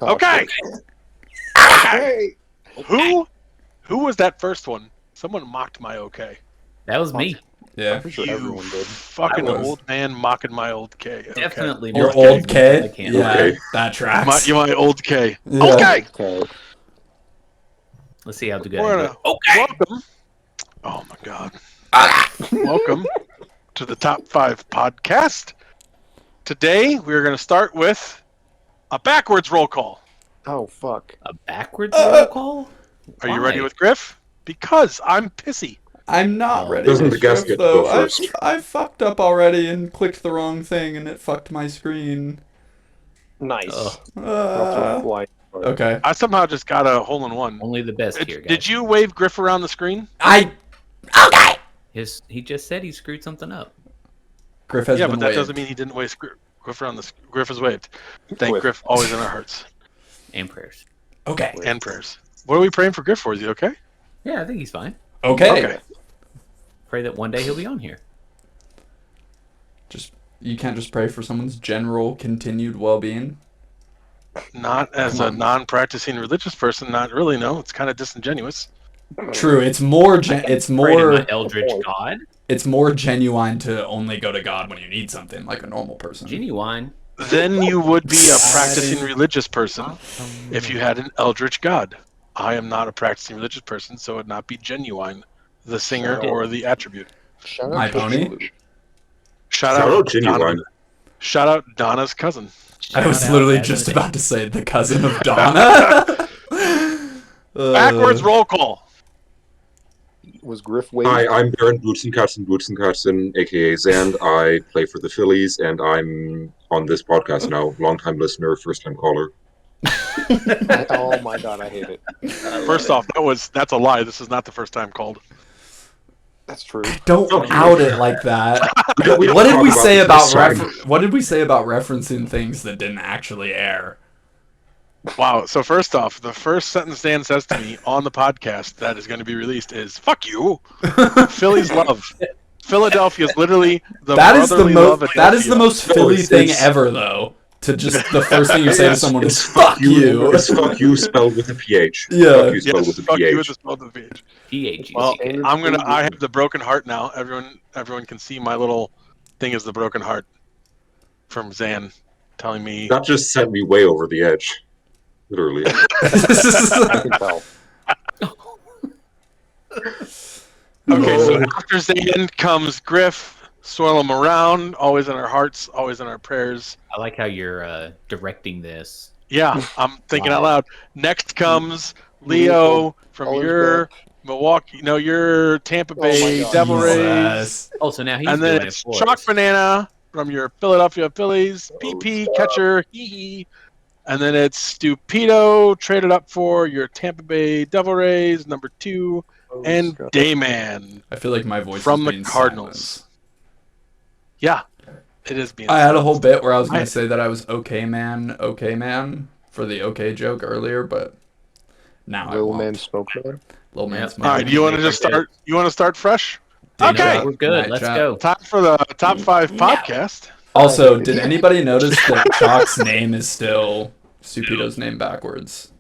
Okay. Hey. Who was that first one? Someone mocked my okay. That was me. I'm Yeah. pretty sure You everyone did. fucking I was. old man mocking my old K. Okay. Definitely. Your not old kidding. I K? can't. Yeah, Okay. that tracks. My old K. Yeah. Okay. Okay. Let's see how good We're I gonna do. Okay. welcome. Oh my god. Welcome to the Top 5 podcast. Today we're gonna start with a backwards roll call. Oh fuck. A backwards roll call? Are you ready Why? with Griff? Because I'm pissy. I'm not Oh. ready Doesn't with the guest Griff, get to go though. first? I fucked up already and clicked the wrong thing, and it fucked my screen. Nice. Ugh. Okay. I somehow just got a hole in one. Only the best here, guys. Did you wave Griff around the screen? Okay. He just said he screwed something up. Griff has Yeah, been but that waved. doesn't mean he didn't wave Griff around the. Griff is waved. Thank Waved. Griff, always in our hearts And prayers. Okay. and prayers. What are we praying for Griff for? Is he okay? Yeah, I think he's fine. Okay. Pray that one day he'll be on here. You can't just pray for someone's general continued well-being. Not as Come a on. non-practicing religious person. Not really. No, it's kind of disingenuous. True. It's more. Pray to more. my eldritch god. It's more genuine to only go to God when you need something, like a normal person. Genuine. Then you would be a practicing religious person if you had an eldritch god. I am not a practicing religious person, so it would not be genuine, the singer or the attribute. Shout My out to pony? Shush. Shout Shout out out Genuine. Donna, shout out Donna's cousin. I was Shout out literally as just an- about to say the cousin of Donna. Backwards roll call. Was Griff waved? Hi, I'm Baron Bootsenkatzen, aka Zand. I play for the Phillies, and I'm on this podcast now. Long-time listener, first-time caller. Oh my god, I hate it. First off, that's a lie. This is not the first time called. That's true. Don't out it like that. We don't What did talk we about say this about song. what did we say about referencing things that didn't actually air? Wow. So first off, the first sentence Dan says to me on the podcast that is going to be released is "fuck you." Phillies love. Philadelphia is literally the That is the brotherly love most. of That is the Philadelphia. most Philly it's- thing it's- ever, though. To just the first thing you say to someone is It's "fuck you." It's fuck you spelled with a PH. Yeah. Fuck you spelled Yes, with a fuck you with PH. the spell of the PH. PHUCK. Well, Standard I'm gonna. Philly I word. have the broken heart now. Everyone can see my little thing is the broken heart from Zan, telling me. That just sent me way over the edge. Literally. I can tell. Okay, so after Zan comes Griff. Swirl him around. Always in our hearts. Always in our prayers. I like how you're directing this. Yeah, I'm thinking out Wow. loud. Next comes Leo from Always your back. Milwaukee. No, your Tampa Oh my Bay God. Devil Rays. Jesus. Oh, so now he's And then doing it's it for Chalk us. Banana from your Philadelphia Phillies, Oh, PP stop. catcher, hee hee. And then it's Stupido traded up for your Tampa Bay Devil Rays, number 2, Oh, and Scott. Dayman I feel like my voice from is the being Cardinals. silenced. Yeah, it is being. I had a whole bit where I was I- gonna say that I was okay man for the okay joke earlier, but now I Little won't. man smoke there. Little man Yep. smoke. All right, do you want to just start? You want to start fresh? Danish Okay. chat, We're good. night Let's chat. go. Time for the top 5 podcast. Also, did anybody notice that Chalk's name is still Stupido's name backwards?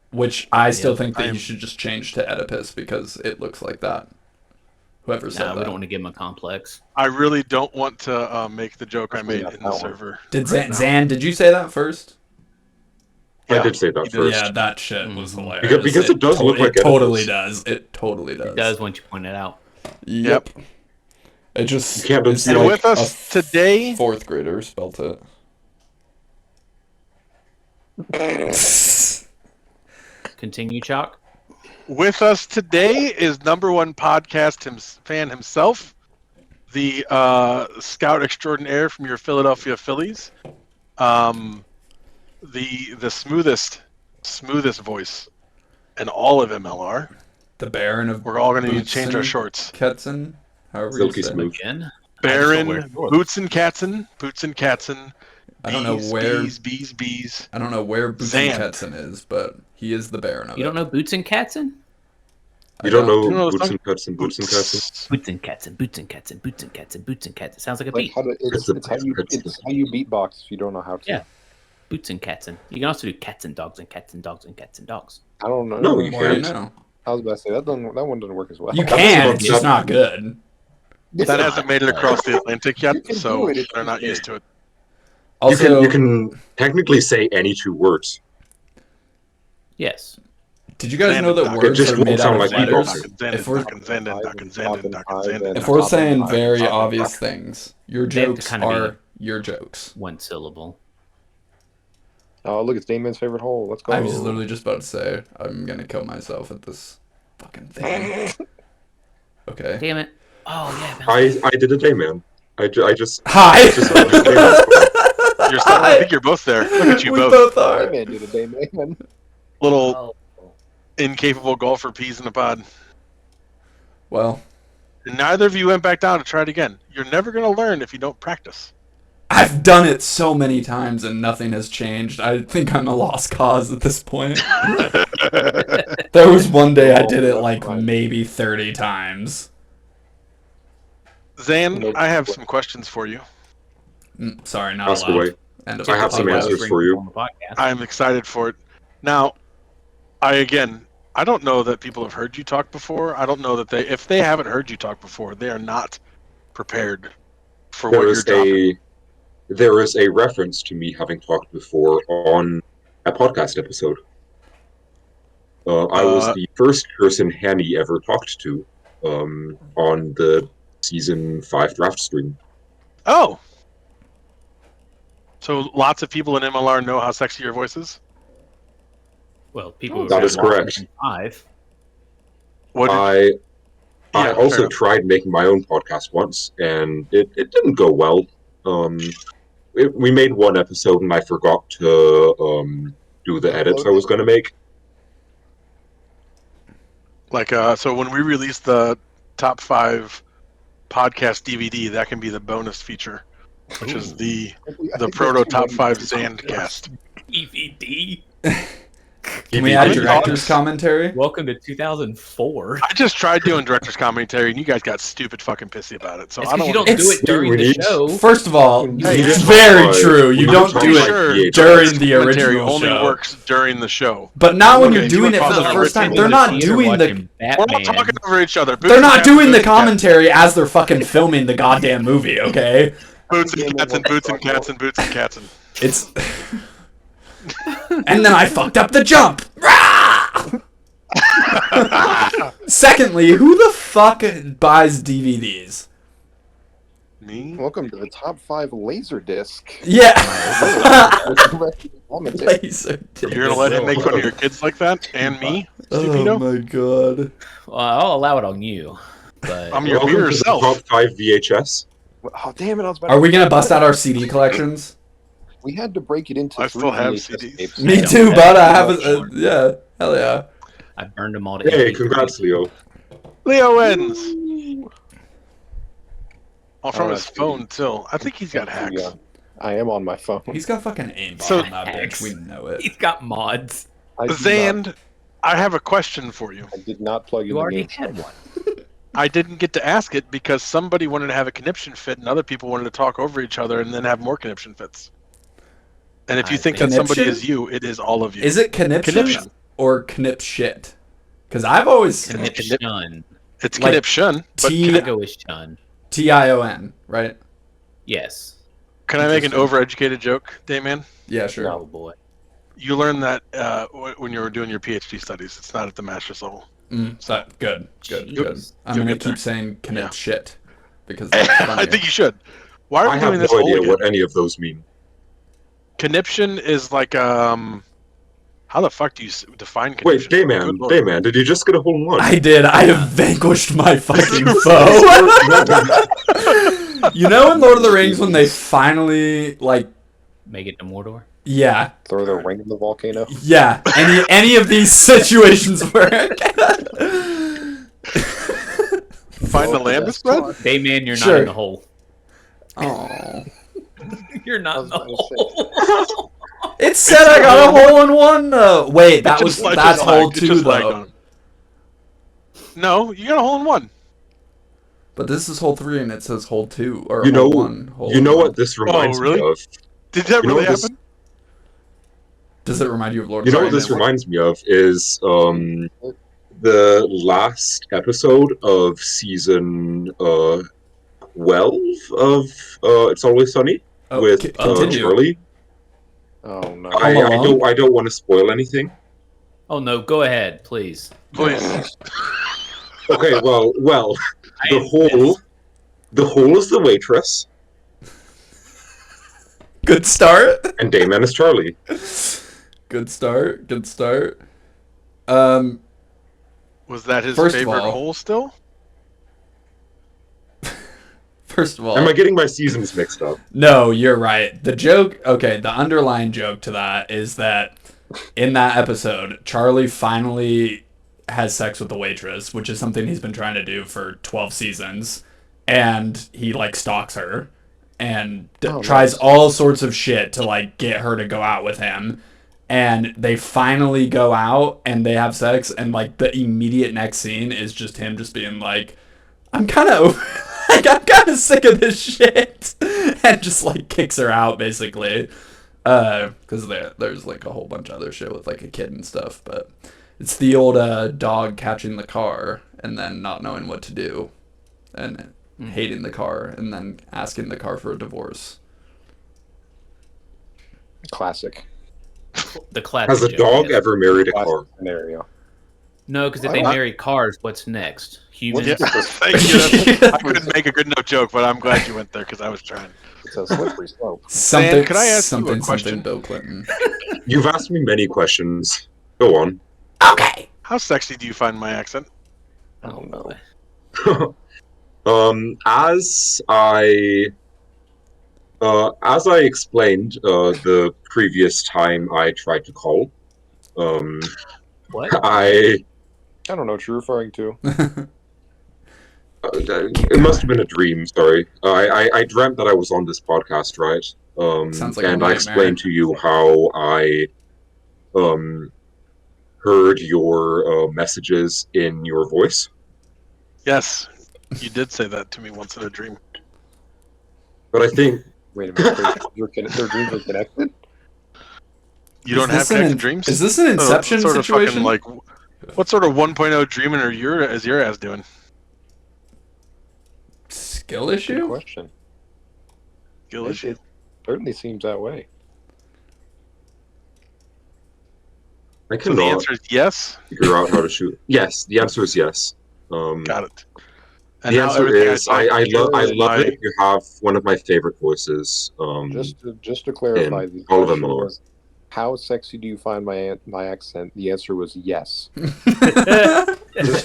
Which I still think that I am- you should just change to Oedipus because it looks like that. Whoever said Nah, we that. don't want to give him a complex. I really don't want to make the joke I made Not in that the one. server. Did right now. Zan, did you say that first? I Yeah, did say that he did. first. Yeah, that shit was hilarious. Because it does look like it totally Oedipus. does. It totally does. It does once you point it out. Yep. It just You can't it's be And like with us a today, fourth grader spelt it. Continue, Chalk. with us today is number 1 podcast fan himself, the scout extraordinaire from your Philadelphia Phillies, the smoothest voice in all of MLR. The Baron of We're all going to need to change our Bootsen shorts. Ketzen, however Silky you say it. smooth. Again. Baron I just don't wear Boots and Katzen. I don't know where Bees. I don't know where Bootsen Zand. Ketzen is, but he is the Baron of You it. don't know Boots and Katzen? You don't know You know the Boots song? and Katzen, Boots and Katzen? Boots and Katzen, Boots and Katzen, Boots and Katzen, Boots and Katzen. Sounds like a Like beat. how to, it's how you beatbox if you don't know how to. Yeah. boots and Katzen. You can also do cats and dogs and cats and dogs and cats and dogs. I don't know. No, you More you can't. know. I was about to say that one doesn't work as well. You can, it's just that- not good. It's That not. hasn't made it across the Atlantic yet, You can so do it, it's they're not just used to it. Also, you can technically say any two words. Yes. did you guys Zand know that and words just are won't made out sound of like letters? beatboxing. If we're If if we're saying very obvious things, your They have to jokes kinda be- are your jokes. One syllable. Oh, look, it's Damien's favorite hole. Let's go. I was literally just about to say I'm gonna kill myself at this fucking thing. Okay. Damn it. Oh, yeah. bounce. I did a day, man. I just Hi. I think you're both there. Look at you we both. are. Damien did a Damien. Little Oh. incapable golfer peas in a pod. Well, And neither of you went back down to try it again. You're never going to learn if you don't practice. I've done it so many times and nothing has changed. I think I'm a lost cause at this point. There was one day I did it like maybe 30 times. Zan, I have some questions for you. Sorry, not Ask allowed. away. End of I have some podcast. answers for you. On the podcast. I'm excited for it. Now, I don't know that people have heard you talk before. I don't know that if they haven't heard you talk before, they are not prepared for what you're dropping. There is a reference to me having talked before on a podcast episode. I was the first person Hanny ever talked to on the season 5 draft stream. Oh. So lots of people in MLR know how sexy your voice is? Well, people That is correct. 5. What did I Yeah, fair also enough. tried making my own podcast once, and it didn't go well. We made one episode, and I forgot to do the edits I was going to make. so when we release the top 5 podcast DVD, that can be the bonus feature, which is the proto top 5 Zand cast. DVD. Can we add DVD. director's commentary? Welcome to 2004. I just tried doing director's commentary, and you guys got stupid fucking pissy about it. So It's I because don't. you don't do It's- it during we the need- show. First of all, Hey, it's just very like- true. You we don't just do like it VHS. during the Commentary original only show. works during the show. But now when Okay, you're if you doing were it for the talking first about time, Rick they're not Theater doing the watching We're all Batman. talking over each other. they're not doing the comment. commentary as they're fucking filming the goddamn movie. Okay, Boots and cats and boots and cats and boots and cats and. it's. And then I fucked up the jump. Rah! Secondly, who the fuck buys DVDs? Me? Welcome to the top 5 Laserdisc. Yeah. Commentary. Laser You're gonna let him make fun of your kids like that and me, Oh stupido? my god. Well, I'll allow it on you. But I'm your Welcome beer to the self. top 5 VHS. Oh, damn it. I was about Are we gonna bust out our CD collections? We had to break it into I 3 still have VHS CDs. tapes. Me Yeah. too, bud. I have a yeah. Hell yeah. I burned them all to Hey, MP3. congrats, Leo. Leo wins. Oh, from Oh, his that's phone too. I think he's got hacks. Yeah, I am on my phone. He's got fucking aimbot So- on that bitch. We know it. He's got mods. I did not- Zand, I have a question for you. I did not plug in You the already game. had one. I didn't get to ask it because somebody wanted to have a conniption fit and other people wanted to talk over each other and then have more conniption fits. And if you I think think- that somebody Conniption? is you, it is all of you. Is it conniption, Conniption. or knip shit? Because I've always Shun. It's like conniption, but T- I go with Shun. TION, right? Yes. can I make an overeducated joke, Dayman? Yeah, sure. Oh boy. You learned that when you were doing your PhD studies. It's not at the master's level. So good. I'm You'll gonna get keep there. saying knip Yeah. shit because that's funny. I think you should. Why are I we have doing this no whole idea again? what any of those mean. Conniption is like how the fuck do you define Wait, conniption? Dayman, Good lord. Dayman, did you just get a hole in one? I did. I have vanquished my fucking foe. You know in Lord of the Rings when they finally like Make it to Mordor. yeah. Throw the ring in the volcano. Yeah, any of these situations where Find the lambus bread? Dayman, you're not Sure. in the hole. oh, You're not in the I was hole. it said I got a hole in one though. Wait, that was Just that's hole lagged. It 2 just lagged though. on. No, you got a hole in one. But this is hole 3 and it says hole 2 or You know, hole 1. you know what this reminds really? me of? Did that You know really what this- happen? Does it remind you of Lord You of know the what this Rings? reminds me of is the last episode of season 12 of It's Always Sunny with Continue. Charlie. Oh no. I don't want to spoil anything. Oh no, go ahead, please. Please. Okay, well, the whole is the waitress, Good start. and Dayman is Charlie. Good start. Good start. Was that his First of favorite all- hole still? First of all, Am I getting my seasons mixed up? no, you're right. The joke, okay, the underlying joke to that is that in that episode, Charlie finally has sex with the waitress, which is something he's been trying to do for 12 seasons, and he like stalks her and tries all sorts of shit to like get her to go out with him. And they finally go out and they have sex, and like the immediate next scene is just him just being like, I'm kind of like, I'm kind of sick of this shit, and just like kicks her out basically, because there's like a whole bunch of other shit with like a kid and stuff, but it's the old dog catching the car and then not knowing what to do, and hating the car and then asking the car for a divorce. Classic. The classic. Has a joke, dog yes. ever married a Classic car? scenario. No, because if they marry cars, what's next? Humans. Yeah, thank you. I couldn't make a good enough joke, but I'm glad you went there because I was trying. It's a slippery slope. Something, could I ask you a something, question? Bill Clinton. You've asked me many questions. Go on. Okay. How sexy do you find my accent? Oh no. As I explained the previous time I tried to call, What? I I don't know what you're referring to. it must have been a dream. Sorry, I dreamt that I was on this podcast, right? Sounds like a and I nightmare. explained to you how I heard your messages in your voice. Yes, you did say that to me once in a dream. But I think Wait a minute. Their dreams are connected? You don't have this an connected in- dreams? Is this an Inception sort of situation? fucking, like, what sort of 1.0 dreaming is your ass doing? Skill Good issue? question. Skill issue. It certainly seems that way. I So the cannot answer is yes. figure out how to shoot. Yes, the answer is yes. Got it. And The now answer everything is I I love my- it. You have one of my favorite voices. Just to clarify, the all of them question are. was, how sexy do you find my accent? The answer was yes. Just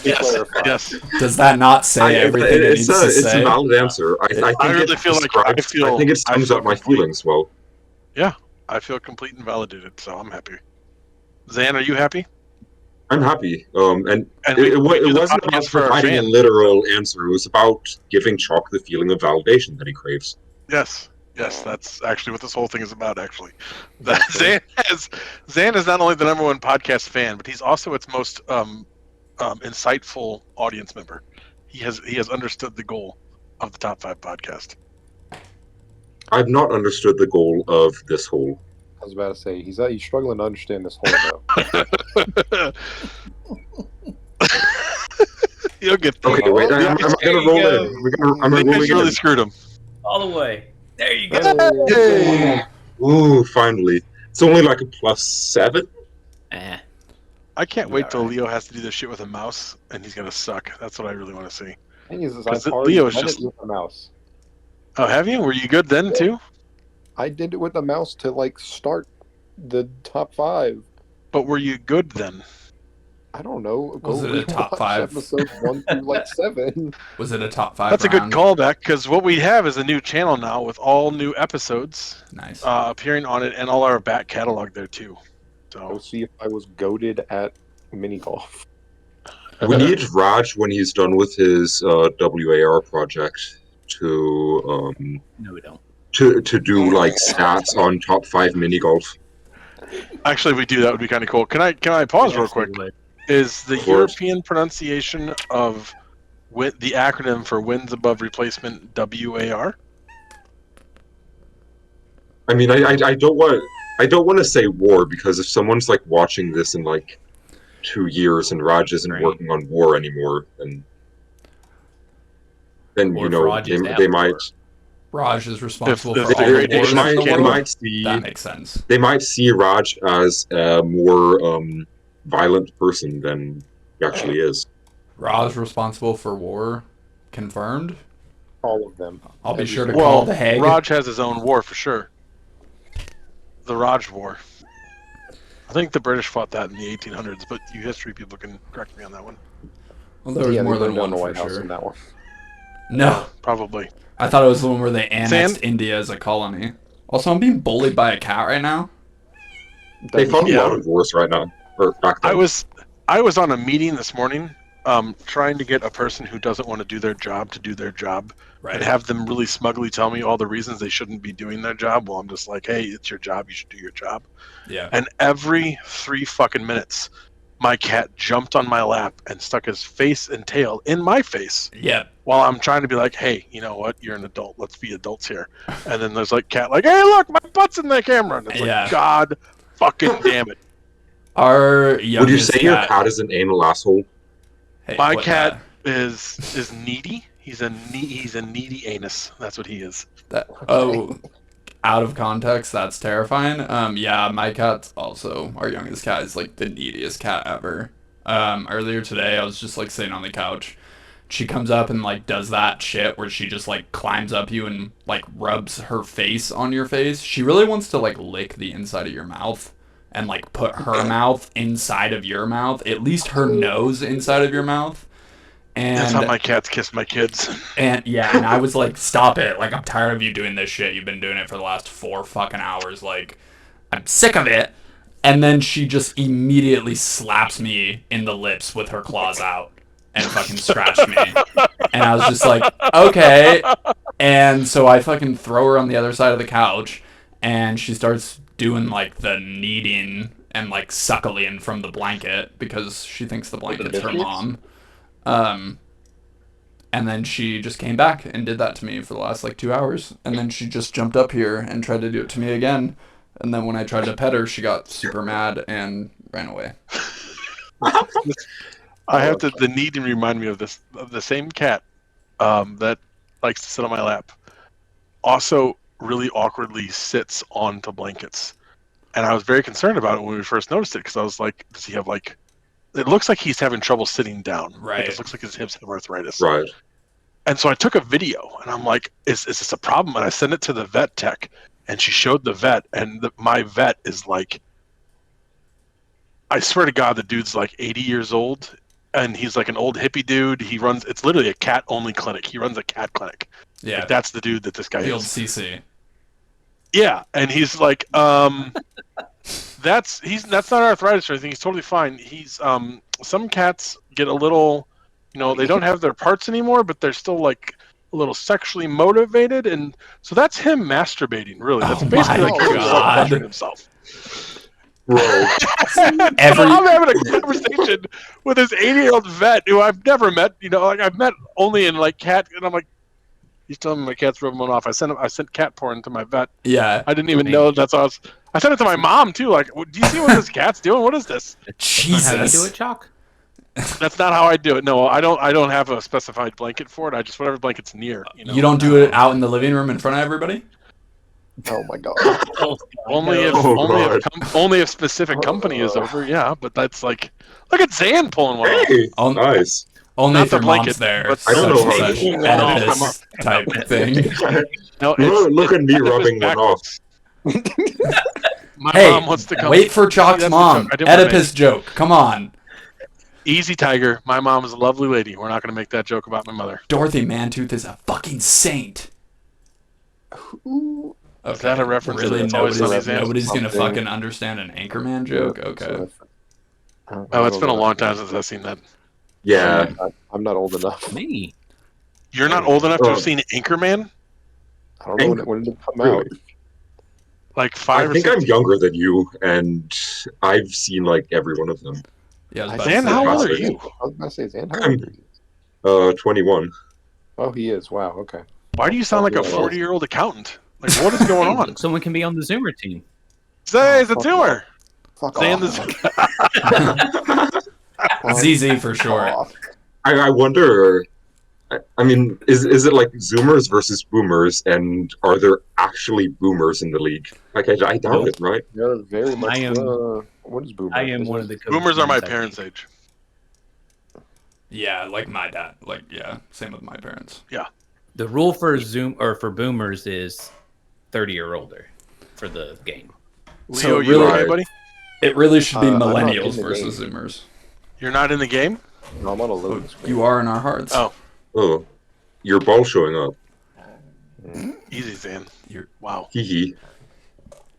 to Yes, clarify. yes. Does that not say everything it needs to it's say? a valid answer. I think I really it feel like describes- I think it sums up my feelings well. I feel complete and validated, so I'm happy. Zan, are you happy? I'm happy. And we it do the wasn't about podcast for our providing a fans. literal answer. It was about giving Chalk the feeling of validation that he craves. Yes, that's actually what this whole thing is about. Actually, Zan is not only the #1 podcast fan, but he's also its most insightful audience member. He has understood the goal of the Top 5 podcast. I've not understood the goal of this whole. I was about to say he's struggling to understand this whole though. You'll get there. Okay, wait. Am I There gonna you roll go. in? Am I rolling Nick's really in? screwed him. All the way. There you go. Hey! Ooh, finally. It's only like a +7. Eh. I can't wait till Alright. Leo has to do this shit with a mouse, and he's gonna suck. That's what I really want to see. Thing is, Because I've already Leo is done just- it with the mouse. Oh, have you? Were you good then too? I did it with the mouse to like start the top 5. But were you good then? I don't know. Was it a top rewatch 5? Episodes 1 through like 7. Was it a top 5 That's a round? good callback, because what we have is a new channel now with all new episodes Nice. appearing on it, and all our back catalog there too. Go So see if I was goaded at mini golf. We need Raj when he's done with his WAR project to No, we don't. to do like stats on top 5 mini golf. actually, if we do that would be kind of cool. Can I pause real quick? Absolutely. Is the Of course. European pronunciation of the acronym for wins above replacement WAR? I mean, I don't want. I don't want to say war because if someone's like watching this in like 2 years and Raj isn't Right. working on war anymore, then Or you if know Raj is they at might war. Raj is responsible If for the all Great the wars Asian in the Empire they world. might see That makes sense. they might see Raj as a more violent person than he actually is. Raj responsible for war, confirmed. All of them. I'll be Every sure to single- call Well, the Hague. Raj has his own war for sure. The Raj War. I think the British fought that in the 1800s, but you history people can correct me on that one. Well, there was yeah, more they than burned down one the for White House sure. in that one. No, Probably. I thought it was the one where they annexed Zand? India as a colony. Also, I'm being bullied by a cat right now. They fought Yeah. a lot of wars right now, or back then. I was on a meeting this morning, trying to get a person who doesn't want to do their job to do their job, and have them really smugly tell me all the reasons they shouldn't be doing their job. Well, I'm just like, hey, it's your job. You should do your job. Yeah. And every 3 fucking minutes, my cat jumped on my lap and stuck his face and tail in my face Yep. while I'm trying to be like, hey, you know what? You're an adult. Let's be adults here. And then there's like cat like, hey, look, my butt's in the camera. And it's Yeah. like, God fucking damn it. Our youngest Would you say cat, your cat is an anal asshole? Hey, My what cat is needy. He's a needy anus. That's what he is. Oh, out of context, that's terrifying. Yeah, my cat's also, our youngest cat is like the neediest cat ever. Earlier today, I was just like sitting on the couch. She comes up and like does that shit where she just like climbs up you and like rubs her face on your face. She really wants to like lick the inside of your mouth and like put her mouth inside of your mouth, at least her nose inside of your mouth. That's how And my cats kiss my kids. and yeah, and I was like, stop it. Like, I'm tired of you doing this shit. You've been doing it for the last 4 fucking hours. Like, I'm sick of it. And then she just immediately slaps me in the lips with her claws out and fucking scratched me. And I was just like, okay. And so I fucking throw her on the other side of the couch and she starts doing like the kneading and like suckling from the blanket because she thinks the blanket's her mom. And then she just came back and did that to me for the last like 2 hours. And then she just jumped up here and tried to do it to me again. And then when I tried to pet her, she got super mad and ran away. I have to. The need to remind me of this. Of the same cat that likes to sit on my lap. Also, really awkwardly sits onto blankets, and I was very concerned about it when we first noticed it because I was like, "Does he have like?" It looks like he's having trouble sitting down. Right. Like, it looks like his hips have arthritis. Right. And so I took a video, and I'm like, "Is this a problem?" And I sent it to the vet tech, and she showed the vet, and my vet is like, I swear to God, the dude's like 80 years old, and he's like an old hippie dude. He runs, it's literally a cat-only clinic. He runs a cat clinic. Yeah. Like, that's the dude that this guy The old is. CC. Yeah, and he's like, that's not arthritis or anything. He's totally fine. He's some cats get a little, they don't have their parts anymore, but they're still like a little sexually motivated, and so that's him masturbating. Really, that's basically my like him God. pleasuring himself. Bro. I'm having a conversation with this 80-year-old vet who I've never met. Like I've met only in like cat, and I'm like, he's telling me my cat's rubbing one off. I sent cat porn to my vet. Yeah. I didn't even know that's all. I sent it to my mom too. Like, do you see what this cat's doing? What is this? How do you do Jesus. it, Chalk? That's not how I do it. No, I don't have a specified blanket for it. I just whatever blanket's near. You don't do it out in the living room in front of everybody? Oh my god. Only if Oh, only if specific company is over. Yeah, but that's like, look at Zand pulling one off. Hey, On- nice. Only Not if the your blanket, mom's there. but- I don't know how Such to- an No, Oedipus type thing. No, Look at me it's rubbing one off. backwards. My Hey, mom wants to come. wait for See, Chalk's that's the mom. joke. I didn't wanna Oedipus joke. Come on. make- Easy, Tiger. My mom is a lovely lady. We're not going to make that joke about my mother. Dorothy Mantooth is a fucking saint. Ooh. Okay. Is that a reference to Really, It's Always nobody's, Sunny, Zand? nobody's gonna Something. fucking understand an Anchorman joke. Okay. Oh, it's been a long time since I've seen that. Yeah. I'm not old enough. Me. You're not old enough to have Oh. seen Anchorman? I don't know when did it come Really? out. Like 5 I or think 6? I'm younger than you, and I've seen like every one of them. Yeah, I was about to Zand, say. how old are Classic. you? I was about to say, Zand, how old are you? 21. Oh, he is. Wow. Okay. Why do you sound like a 40-year-old accountant? Like, what is going on? Someone can be on the Zoomer team. Say it's a fuck tumor. Fuck Zand off. is ZZ for short. Off. I wonder. I mean, is it like Zoomers versus Boomers, and are there actually Boomers in the league? Like, I doubt Nope. it, right? They're very much. I am- what is boomer? I am Is one it- of the boomers are my co-boomers, I parents' think. age. Yeah, like my dad. Like, yeah, same with my parents. The rule for for boomers is 30 or older for the game. Leo, So you really- okay, buddy? It really should be I'm not in millennials the versus game. Zoomers. You're not in the game? No, I'm on a loading screen. You are in our hearts. Oh. Oh, your ball showing up. Easy, Zan. You're- Wow. Hee hee.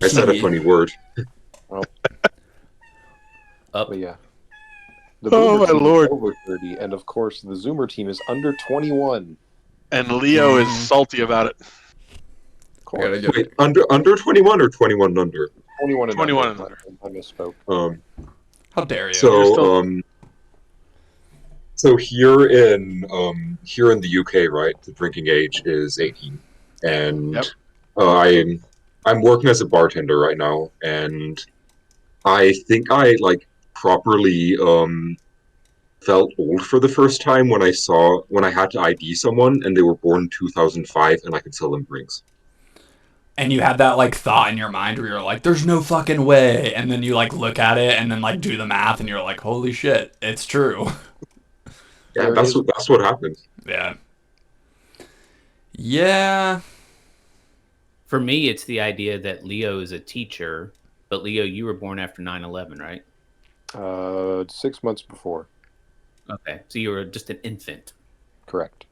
I said a Hee. funny word. Up. But yeah. The Oh, Boomer my team is lord. over 30, and of course, the Zoomer team is under 21. And Leo is Mhm. salty about it. Of I course. gotta get- Wait, under 21 or 21 under? 21 and 21 under. and under. I misspoke. How dare you? You're So still- so here in the UK, right, the drinking age is 18, and Yep. I'm working as a bartender right now, and I think I like properly felt old for the first time when I had to ID someone and they were born 2005 and I could sell them drinks. And you had that like thought in your mind where you're like, "There's no fucking way," and then you like look at it and then like do the math and you're like, "Holy shit, it's true." Yeah, There that's is- what happened. Yeah. Yeah. For me, it's the idea that Leo is a teacher, but Leo, you were born after 9/11, right? 6 months before. Okay, so you were just an infant. Correct.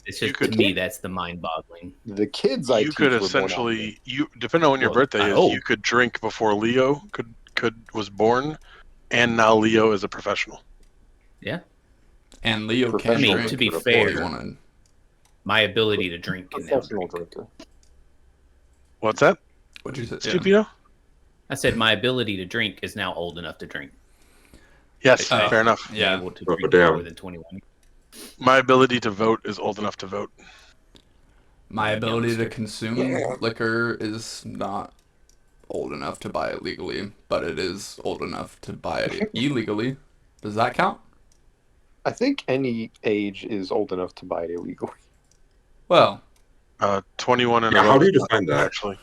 It's You just could- to me that's the mind-boggling. The kids I You teach could were born essentially, depending on when your Well, birthday is, oh. you could drink before Leo was born, and now Leo is a professional. And Leo can Professional drink to be if fair, he wanted. My ability to drink can now professional drink. drinker. What's that, What'd you say? Stupido? I said my ability to drink is now old enough to drink. Yes, Oh. fair enough. Yeah. Able to Oh, drink damn. more than 21. My ability to vote is old enough to vote. My ability to Youngster. consume Yeah. liquor is not old enough to buy it legally, but it is old enough to buy it illegally. Does that count? I think any age is old enough to buy it illegally. Well, 21 and Yeah, above how do you is not, define that? actually?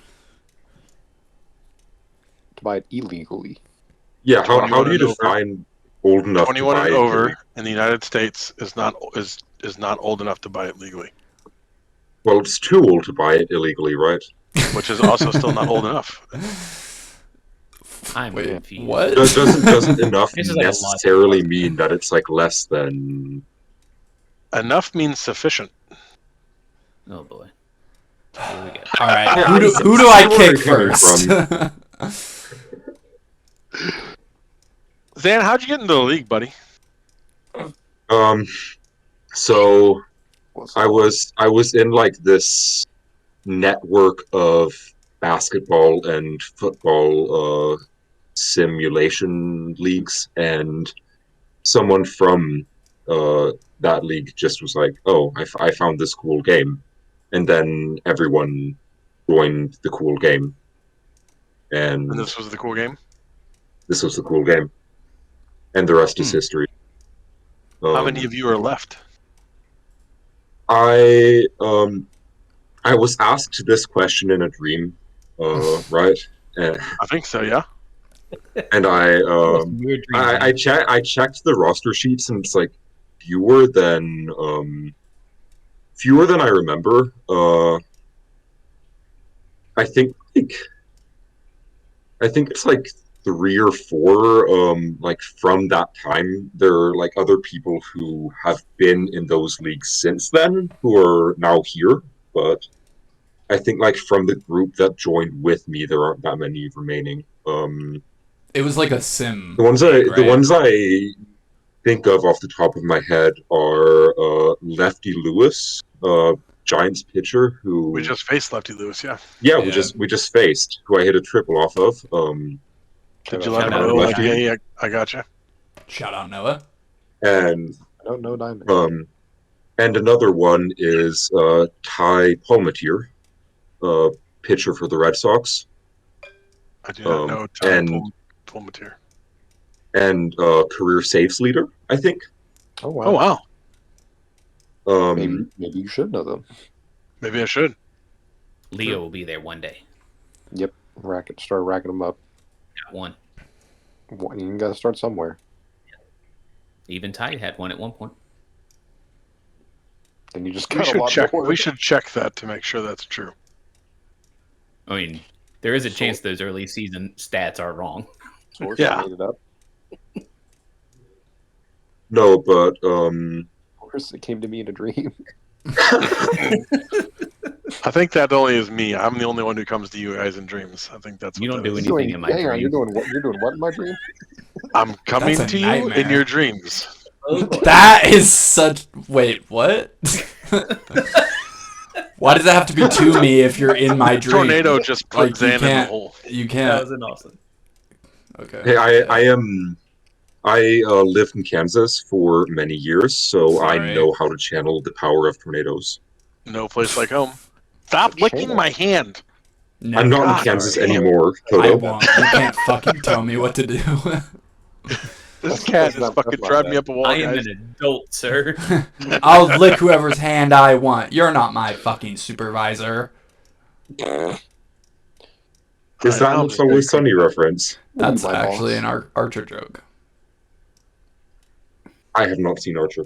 To buy it illegally. Yeah, how 21 do you and over. define old enough 21 to buy and it? over in the United States is not old enough to buy it legally, Well, it's too old to buy it illegally, right? which is also still not old enough. I'm wait, confused. what? Doesn't enough This is like a logic necessarily puzzle. mean that it's like less than? Enough means sufficient. Oh boy. Here we go. All right, Yeah, who do I I see where kick you're coming first? Zan, how'd you get into the league, buddy? So What's I was in like this network of basketball and football simulation leagues, and someone from that league just was like, "Oh, I found this cool game," and then everyone joined the cool game, and And this was the cool game. this was the cool game, and the rest is Hmm. history. How many of you are left? I was asked this question in a dream, right? I think so. Yeah. And I Weird dreams, I checked the roster sheets, and it's like fewer than I remember. I think it's like 3 or 4. Like from that time, there are like other people who have been in those leagues since then who are now here, but I think like from the group that joined with me, there aren't that many remaining. It was like a sim. The ones right? I think of off the top of my head are Lefty Lewis, Giants pitcher who We just faced Lefty Lewis. Yeah. yeah, Yeah. we just faced, who I hit a triple off of. Did you Shout let him out know? to Like, Lefty. hey, I gotcha. Shout out Noah. And I don't know Diamond. and another one is Ty Palmatier, pitcher for the Red Sox. I do not know and Pulmatier. and career saves leader, I think. Oh wow. Oh wow. Maybe you should know them. Maybe I should. Leo will be there one day. Yep. Start racking them up. Got one. You got to start somewhere. Even Tide had one at one point. And you just We got a should lot check. more. We should check that to make sure that's true. I mean, there is a chance those early season stats are wrong. Source Yeah. made it up. No, but Of course, it came to me in a dream. I think that only is me. I'm the only one who comes to you guys in dreams. I think that's what You don't that do is. anything in my hang on, dream. you're doing what in my dream? I'm coming That's a to you nightmare. in your dreams. That is such. Wait, what? Why does it have to be to me if you're in my dream? Tornado just put Like, you Zand in the can't- hole. You That can't. was an awesome. Okay. hey, I lived in Kansas for many years, so I Sorry. know how to channel the power of tornadoes. No place like home. Stop licking my hand. No, I'm not God, in Kansas damn it. anymore, I Toto. won't. You can't fucking tell me what to do. This cat is not- fucking that's not driving me bad. up a wall, I am guys. an adult, sir. I'll lick whoever's hand I want. You're not my fucking supervisor. Is Alright, that now I'm an just Always very Sunny reference? That's My actually boss. an Archer joke. I have not seen Archer.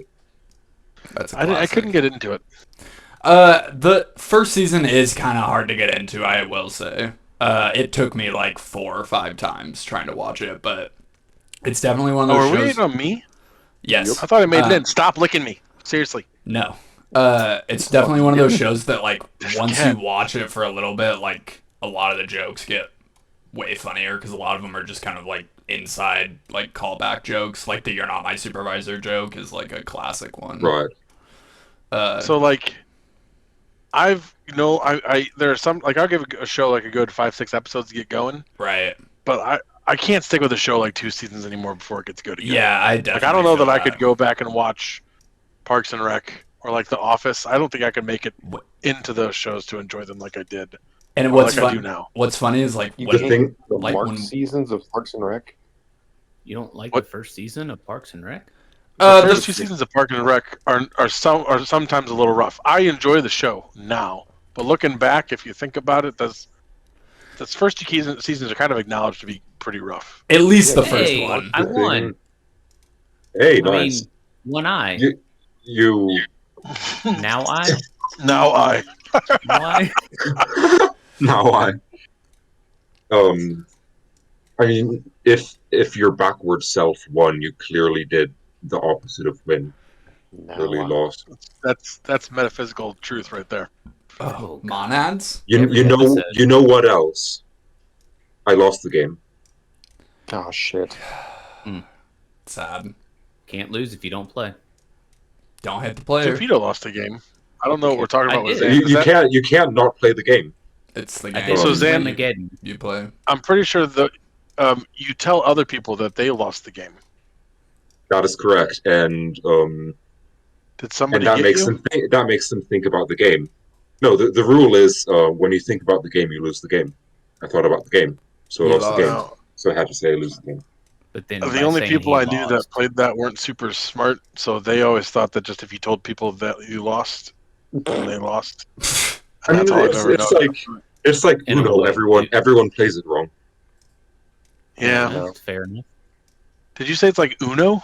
That's a I classic. couldn't get into it. The first season is kind of hard to get into, I will say. It took me like 4 or 5 times trying to watch it, but it's definitely one of Oh, those are we shows. waiting on me? Yes. I thought I made it in. Stop licking me. Seriously. No. It's definitely one of those shows that, like, once cat. you watch it for a little bit, like, a lot of the jokes get way funnier because a lot of them are just kind of, like, inside, like, callback jokes. Like, the "You're not my supervisor" joke is, like, a classic one. Right. So like, I there are some, like, I'll give a show like a good 5-6 episodes to get going, Right. but I can't stick with a show like 2 seasons anymore before it gets good again. Yeah, I definitely Like, I don't know feel that I could go back and watch Parks and Rec or like The Office. I don't think I could make it into those shows to enjoy them like I did. And or what's like I do fun, now. what's funny is, like, You when, The can't thing- the like, Mark when- seasons of Parks and Rec. You don't like What? the first season of Parks and Rec? The the- first 2 seasons of Parks and Rec are sometimes a little rough. I enjoy the show now, but looking back, if you think about it, those first 2 seasons are kind of acknowledged to be pretty rough. at least the first Hey, one. I The thing- won. Hey, I nice. mean, one eye. You Now I. Now I. Now I. now I mean, if your backward self won, you clearly did the opposite of win. Now Clearly I- lost. That's metaphysical truth right there. Oh, God. monads? You Every know episode. you know what else? I lost the game. Oh shit! Sad. Can't lose if you don't play. Don't hit the player. Torpedo lost a game. I don't know what we're talking I about with did. Zand. Is that- You can't not play the game. It's the I game. did So lose Zand- Armageddon. You play. I'm pretty sure that you tell other people that they lost the game. That is correct, and Did somebody that get makes you? them think about the game. No, the rule is when you think about the game, you lose the game. I thought about the game, so I You lost the game. No. So I had to say I lose the game. But then The by only saying people he I knew that lost- played that weren't super smart, so they always thought that just if you told people that you lost, then they lost. I mean, That's all I've ever it's known. like In a Uno. way, Everyone plays it wrong. Yeah. No. Fair enough. Did you say it's like Uno?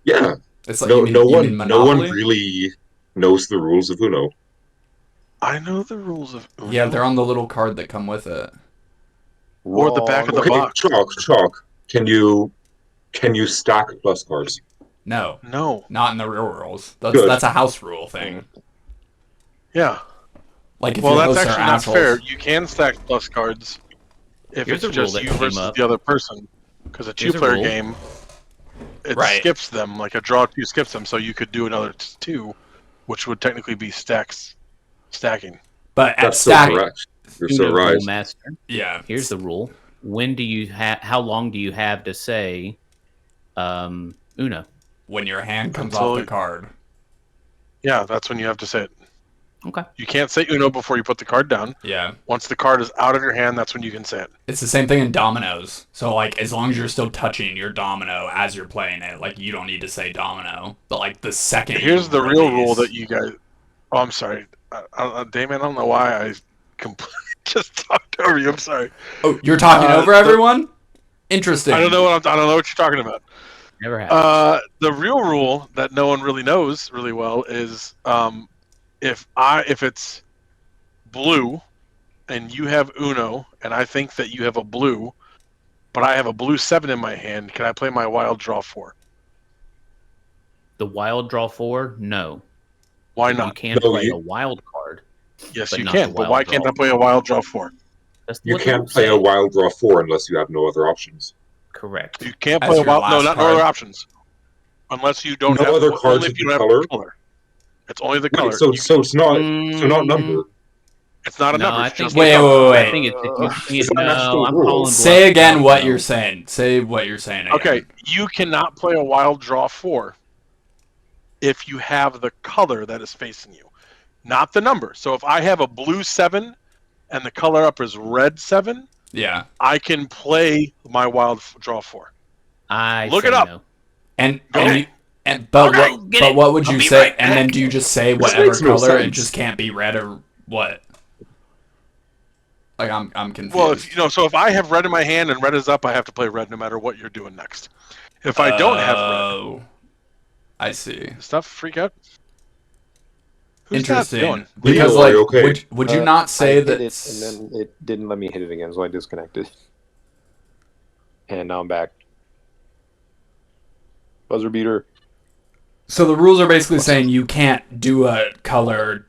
Yeah, It's like no you mean, no you one mean no one Monopoly? really knows the rules of Uno. I know the rules of Uno. Yeah, they're on the little card that come with it. Or the back of the Okay, box. chalk. Can you stack plus cards? No, No. not in the real rules. Good. That's a house rule thing. Yeah. Like if Well, your that's hosts are actually not assholes. fair. You can stack plus cards if Here's a it's rule just that you came versus up. the other person. Because a Here's a two-player rule. game, it Right. skips them. Like a draw 2 skips them, so you could do another 2, which would technically be stacking. But at That's so stacking, correct. You're so Uno right. Rule master. yeah. Here's the rule. When do you have? How long do you have to say, Uno? When your hand comes Until- off the card. Yeah, that's when you have to say it. Okay. You can't say Uno before you put the card down. Yeah. Once the card is out of your hand, that's when you can say it. It's the same thing in dominoes. So, like, as long as you're still touching your domino as you're playing it, like, you don't need to say domino. But, like, the second Here's the release, real rule that you guys. Oh, I'm sorry, Damon. I don't know why I completely just talked over you. I'm sorry. Oh, you're talking over everyone? Interesting. I don't know what you're talking about. Never happened. The real rule that no one really knows really well is if it's blue and you have Uno and I think that you have a blue, but I have a blue 7 in my hand, can I play my wild draw 4? The wild draw 4? No. Why You not? can No, play you- a wild card. Yes, but you not can. the But wild why can't draw. I play a wild draw 4? That's You what the can't rules play say. a wild draw 4 unless you have no other options. Correct. You can't As play a your wild. No, last not no card. other options. Unless you don't No have other only cards if of you the don't have color? the color. It's only the Wait, color. so it's not Mm, number. It's not a No, number. I It's think just Wait, the color. wait. I think it's It's not an actual I'm rule. calling Say bluff. again No, what no. you're saying. Say what you're saying again. Okay, you cannot play a wild draw 4 if you have the color that is facing you, not the number. So if I have a blue 7 and the color up is red 7, Yeah. I can play my wild draw 4. I Look say it up. no. And Okay. you, and but Okay, what get but it. what would I'll you be say? right And then back. do you just say This whatever makes no color? It sense. just can't be red or what? Like I'm confused. Well, so if I have red in my hand and red is up, I have to play red no matter what you're doing next. If I don't have red, Oh, I see. stuff freak out. Who's Interesting. that doing? Because Leo, like, are you okay? would you not say I that? hit it, and then it didn't let me hit it again, so I disconnected. And now I'm back. Buzzer beater. So the rules are basically saying you can't do a color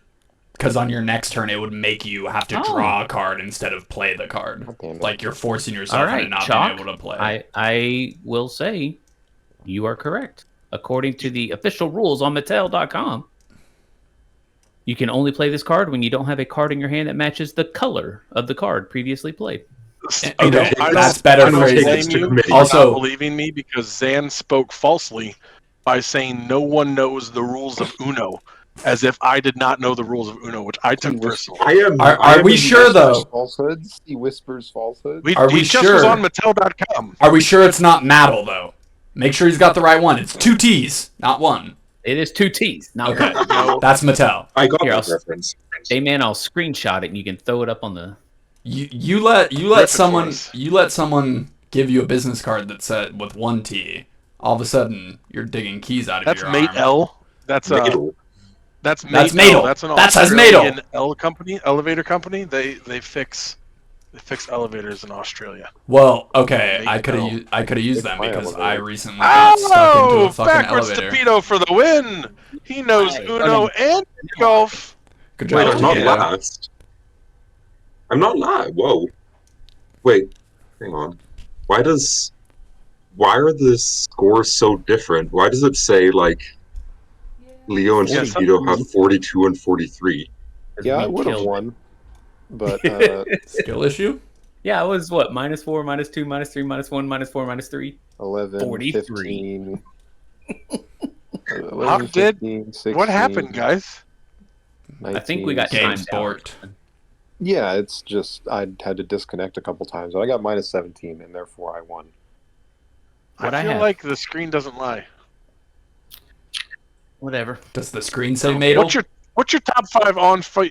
because on your next turn it would make you have to Oh. draw a card instead of play the card. God damn it. Like you're forcing yourself All right, into not Chalk. being able to play. I will say you are correct. According to the official rules on Mattel.com, you can only play this card when you don't have a card in your hand that matches the color of the card previously played. You know, Okay, I that's don't- better I don't phrasing. blame you for Also- not believing me because Zand spoke falsely by saying no one knows the rules of Uno, as if I did not know the rules of Uno, which I took personally. Are we sure though? Falsehoods? He whispers falsehoods? Are we he just was sure? on Mattel.com. Are we sure it's not Mattel though? Make sure he's got the right one. It's 2 T's, not 1. It is 2 T's. Not Okay, one. that's Mattel. I got Here, that I'll- reference. Hey man, I'll screenshot it and you can throw it up on the. You let Repertoire. someone give you a business card that said with 1 T. All of a sudden, you're digging keys out of That's your Mate arm. L. That's Madel. That's That's Mate L. Madel. That's an That says Australian Madel. L company, elevator company. They fix elevators in Australia. Well, okay, I could Madel. have used It's them my because elevator. I recently got stuck into Oh, a fucking backwards elevator. torpedo for the win. He knows Hey, Uno and golf. Good Wait, job, I'm not Torpedo. last. I'm not last. Whoa. Wait, hang on. Why are the scores so different? Why does it say like Leo and Yeah, Torpedo have 42 and 43? Yeah, I We would have killed it. won. But Skill issue? Yeah, it was what? -4, -2, -3, -1, -4, -3. 11, 43. 15. How 11, did- 15, 16, What happened, guys? I think we got 19. Game timed sport. out. Yeah, it's just I had to disconnect a couple times. I got -17, and therefore I won. What I I feel have. like the screen doesn't lie. Whatever. Does the screen say Madel? What's your top 5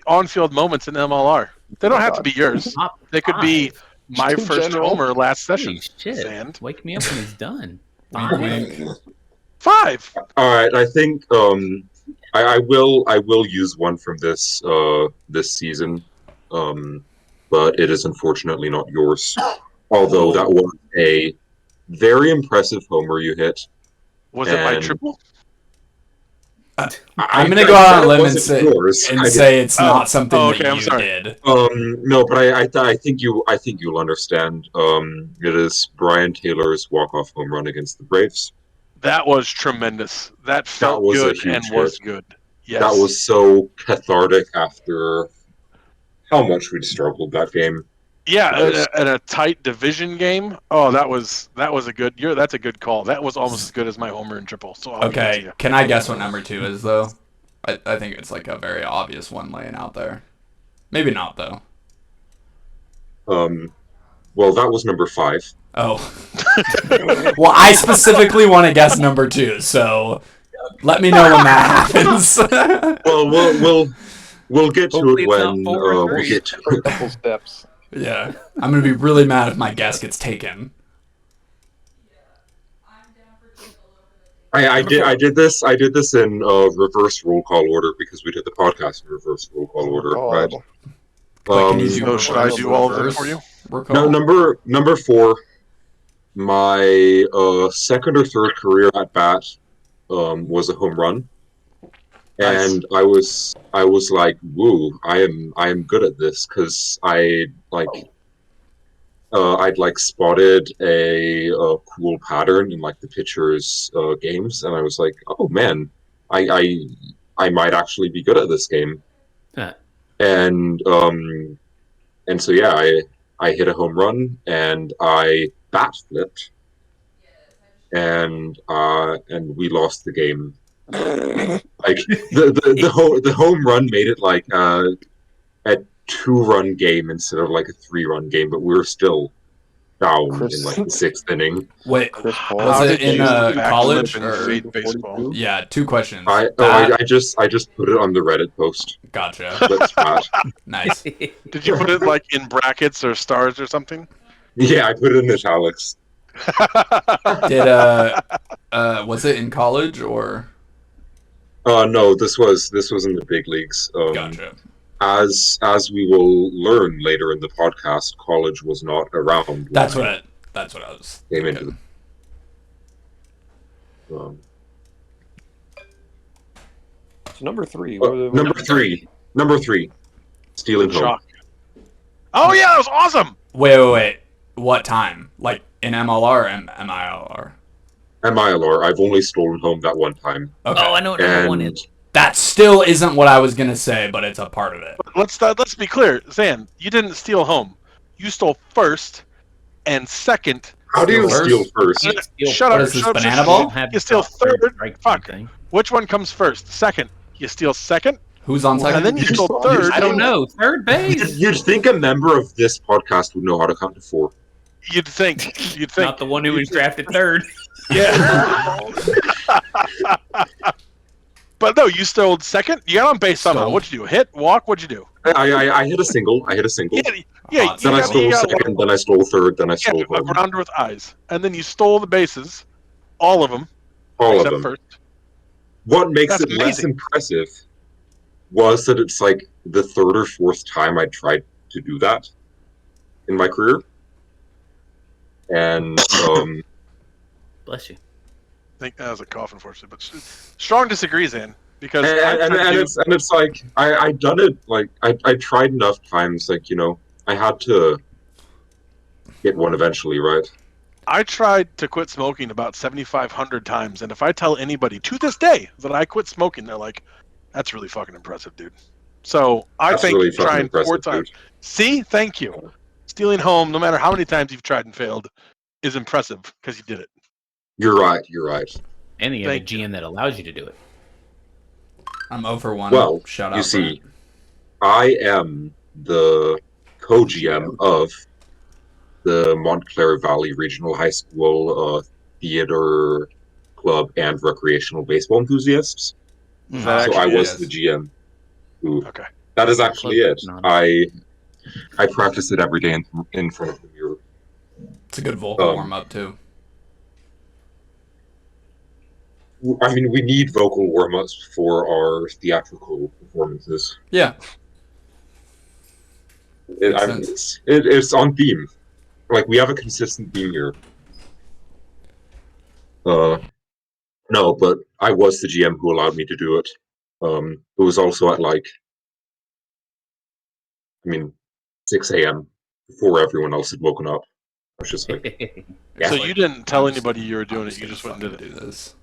on-field moments in MLR? They don't have to be yours. Top They could be five. my Just in first general. homer last session. Holy shit. Zand. Wake me up when he's done. Wink, wink. 5. All right, I think I will use one from this season, but it is unfortunately not yours. Although that was a very impressive homer you hit. Was it my And- triple? I'm gonna I go out said on a it limb and wasn't say yours. I it's Oh. not something Oh, okay, that I'm you sorry. did. No, but I think you'll understand. It is Brian Taylor's walk-off home run against the Braves. That was tremendous. That felt was a good huge and was hit. good. Yes. That was so cathartic after how much we'd struggled that game. Yeah, Nice. in a tight division game. Oh, that's a good call. That was almost as good as my homer and triple. So I'll give it to Okay, you. can I guess what number 2 is though? I think it's like a very obvious one laying out there. Maybe not though. Well, that was number 5. Oh. Well, I specifically want to guess number 2, so let me know when that happens. Well, we'll get to Hopefully it it's not when 4 or we 3. get to A it. couple steps. Yeah, I'm gonna be really mad if my guess gets taken. I did this in reverse roll call order because we did the podcast in reverse roll call order, right? God. Wait, can you do So should I do all of them for you? No, number 4. My second or third career at bat was a home run, Nice. and I was like, "Woo! I am good at this," because I'd spotted a cool pattern in like the pitcher's games, and I was like, "Oh man, I might actually be good at this game." Huh. And so yeah, I hit a home run and I bat flipped, and we lost the game. Like the home run made it like a 2-run game instead of like a 3-run game, but we were still down Chris- in like the 6th inning. Wait, Chris Paul. was How it did in you backflip college and or? fade baseball? Yeah, 2 questions. I just put it on the Reddit post. Gotcha. Let's bat. Nice. Did you put it like in brackets or stars or something? Yeah, I put it in italics. Did was it in college or? No, this was in the big leagues. Gotcha. As we will learn later in the podcast, college was not around. That's what I was Came thinking. into So number 3. Number three, stealing home. Shock. Oh yeah, that was awesome. Wait. What time? Like in MLR or MILR? MILR. I've only stolen home that one time. Okay. Oh, I know what number 1 And is. That still isn't what I was gonna say, but it's a part of it. Let's be clear, Zand. You didn't steal home. You stole first and second. how do you Steal steal first? Shut What up. is this, shut up, banana shut ball? up. You steal third. Fuck. Thing. Which one comes first? Second. You steal second, Who's on second? and then you stole third. I don't know. Third base. You'd think a member of this podcast would know how to count to 4. You'd think. Not the one who was drafted third. Yeah. But no, you stole second. You got on base somehow. Stole. What'd you do? Hit, walk. What'd you do? I hit a single. Yeah. Then I stole second. Then I stole third. Then I Yeah, stole a home. grounder with eyes, and then you stole the bases, all of them, All of except them. first. What makes That's it less amazing. impressive was that it's like the 3rd or 4th time I tried to do that in my career, and Bless you. I think that was a cough, unfortunately, but strong disagrees, Ann, because it's like I done it like I tried enough times, like, you know, I had to get one eventually, right? I tried to quit smoking about 7,500 times, and if I tell anybody to this day that I quit smoking, they're like, "That's really fucking impressive, dude." So I That's think really fucking trying 4 impressive, times. dude. See, thank you. Stealing home, no matter how many times you've tried and failed, is impressive because you did it. You're right. And then you have a Thank you. GM that allows you to do it. I'm 0 for 1. Well, Shout out. you see, I am the co-GM of the Montclair Valley Regional High School theater club and recreational baseball enthusiasts. Is that So actually I it? was the GM. Ooh, Okay. that is actually it. No. I practice it every day in front of the mirror. It's a good vocal Um, warm up too. I mean, we need vocal warm-ups for our theatrical performances. Yeah. Makes It's on theme. Like, we have a consistent theme here. No, but I was the GM who allowed me to do it. It was also at 6 a.m. before everyone else had woken up. I was just like, yeah. So you didn't tell I'm just- anybody you were doing I'm it. just You just gonna went and did fucking it. do this.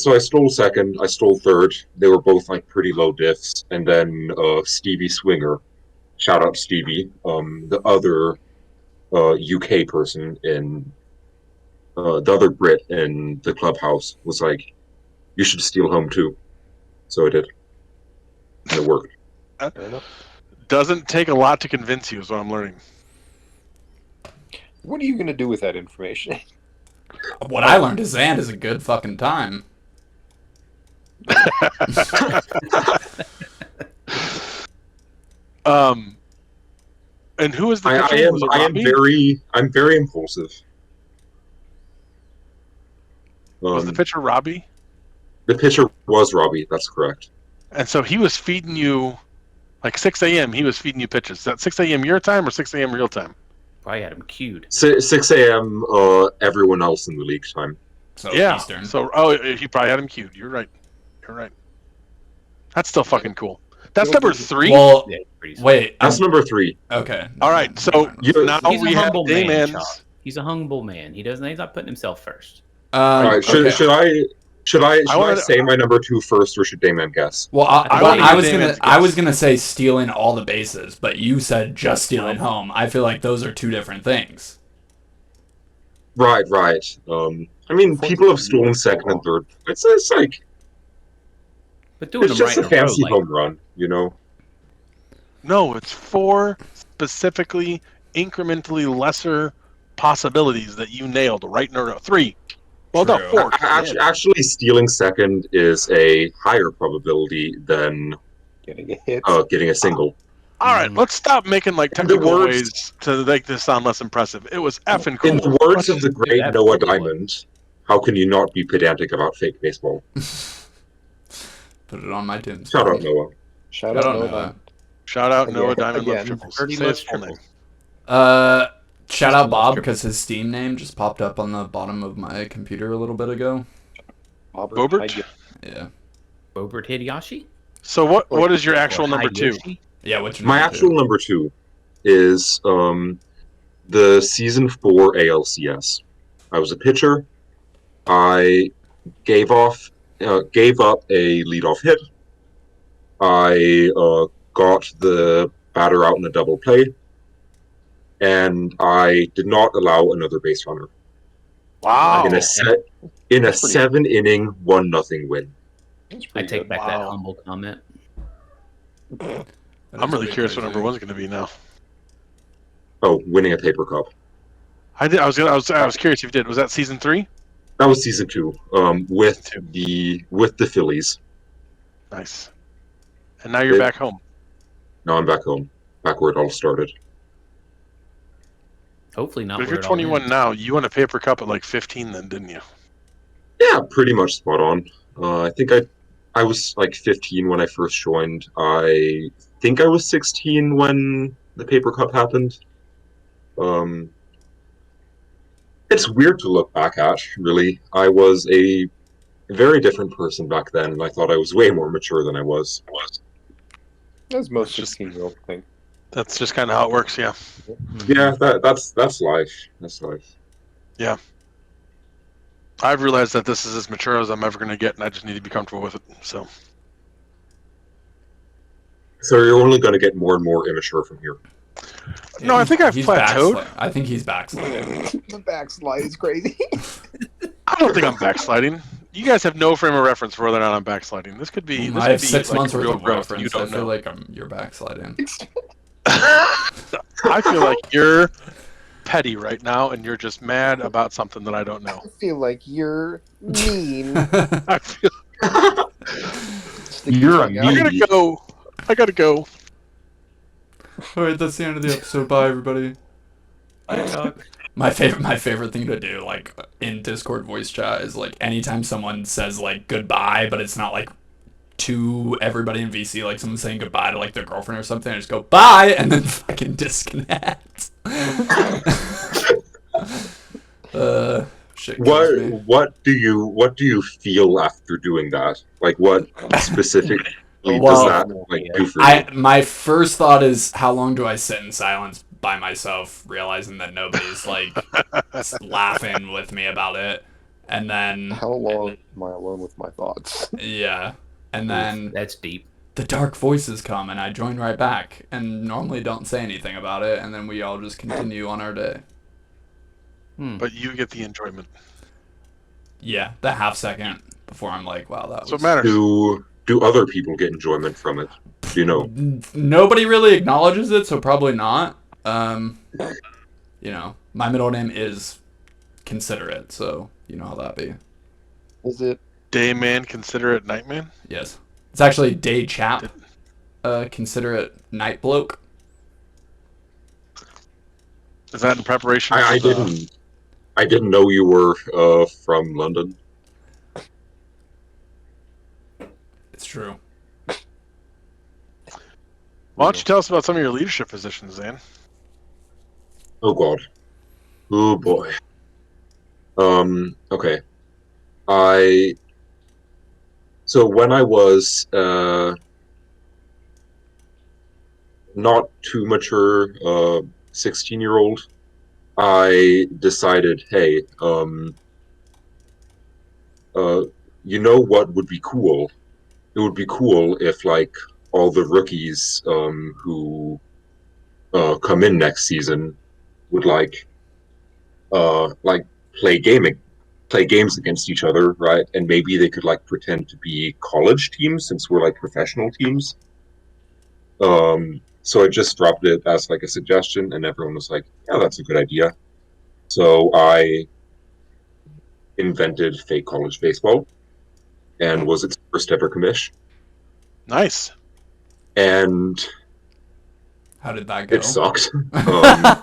So I stole second, I stole third. They were both like pretty low diffs, and then Stevie Swinger, shout out Stevie, the other UK person in the other Brit in the clubhouse was like, you should steal home too. So I did. And it worked. Fair enough. Doesn't take a lot to convince you, is what I'm learning. What are you going to do with that information? What I learned is Zand is a good fucking time. And who is the I pitcher? am Was it I am Robbie? I'm very impulsive. Was the pitcher Robbie? The pitcher was Robbie. That's correct. And so he was feeding you, like 6 a.m. He was feeding you pitches. Is that 6 a.m. your time or 6 a.m. real time? Probably had him queued. 6 a.m. Everyone else in the league time. So Yeah. Eastern. So he probably had him queued. You're right. You're right. That's still fucking cool. That's number 3. Well, Yeah, pretty sweet. wait. That's number 3. Okay. All right. So now He's we a have humble man, Dayman's. Chuck. He's a humble man. He's not putting himself first. All right. Okay. Should I wanted- say my number 2 first, or should Dayman guess? Well, I well, wanna I give was Damon gonna a I was guess. gonna say stealing all the bases, but you said just stealing home. I feel like those are two different things. Right. I mean, people have stolen second and third. It's like But doing it's them just right a in a row, fancy like, home run, you know. No, it's 4 specifically incrementally lesser possibilities that you nailed right in a row. 3. Well, no, True. 4. Actually, stealing second is a higher probability than Getting a hit. getting a single. All right, let's stop making like In the technical words- ways to make this sound less impressive. It was effing cool. In the words of the It great absolutely Noah was. Diamond, how can you not be pedantic about fake baseball? Put it on my tombstone. Shout out Noah. Shout I out don't Noah know. Diamond. Shout out Noah Again. Diamond Love Again. Triples. Pretty Say much his full triples. name. Shout out Bob Triples. because his Steam name just popped up on the bottom of my computer a little bit ago. Bobert? Yeah. Bobert Hideyoshi? So what is your actual Or number 2? Hideyoshi? Yeah. What's your My number actual two? number 2 is the season 4 ALCS. I was a pitcher. I gave up a leadoff hit. I got the batter out in a double play, and I did not allow another base runner Wow. in a 7-inning 1-0 win. I take back that Wow. humble comment. That I'm is really pretty curious what crazy. number 1's going to be now. Oh, winning a paper cup. I was curious if you did. Was that season 3? That was season 2. With the Phillies. Nice. And now you're Yeah. back home. Now I'm back home, back where it all started. Hopefully not. But if where you're it all 21 ends. now, you won a paper cup at like 15 then, didn't you? Yeah, pretty much spot on. I think I was like 15 when I first joined. I think I was 16 when the paper cup happened. It's weird to look back at, really. I was a very different person back then, and I thought I was way more mature than I was. That's most It's just- 16-year-old thing. That's just kind of how it works, yeah. Yeah, that's life. That's life. I've realized that this is as mature as I'm ever going to get, and I just need to be comfortable with it. So, So you're only going to get more and more immature from here. no, I think I've He's plateaued. I think he's backsliding. The backslide is crazy. I don't think I'm backsliding. You guys have no frame of reference for whether or not I'm backsliding. This could be. This I could have be 6 like months worth real of growth, and you reference. I don't feel know. like you're backsliding. I feel like you're petty right now, and you're just mad about something that I don't know. I feel like you're mean. I feel. Stick your You're a tongue out. I gotta go. I gotta go. Alright, that's the end of the episode. Bye, everybody. My favorite thing to do, like in Discord voice chat, is like anytime someone says like goodbye, but it's not like to everybody in VC, like someone saying goodbye to like their girlfriend or something, I just go bye and then fucking disconnect. Shit kills me. What do you feel after doing that? Like, what specifically Well, does that like do for you? My first thought is, how long do I sit in silence by myself, realizing that nobody's like laughing with me about it, and then How long am I alone with my thoughts? yeah, and then That's deep. the dark voices come and I join right back and normally don't say anything about it, and then we all just continue on our day. But you get the enjoyment. Yeah, the half second before I'm like, wow, that So it was. matters. Do other people get enjoyment from it? Do you know? Nobody really acknowledges it, so probably not. My middle name is Considerate, so you know how that be. Is it? Day man, consider it night man. Yes, it's actually Day Chap. Considerate Night Bloke. Is that in preparation? I didn't know you were from London. It's true. Why don't you tell us about some of your leadership positions, Zan? Oh God. Oh boy. Okay. So when I was not too mature 16-year-old, I decided, hey, you know what would be cool? It would be cool if like all the rookies who come in next season would like play games against each other, right? And maybe they could like pretend to be college teams since we're like professional teams. So I just dropped it as like a suggestion, and everyone was like, "Yeah, that's a good idea." So I invented fake college baseball and was its first ever commish. Nice. And How did that go? it sucked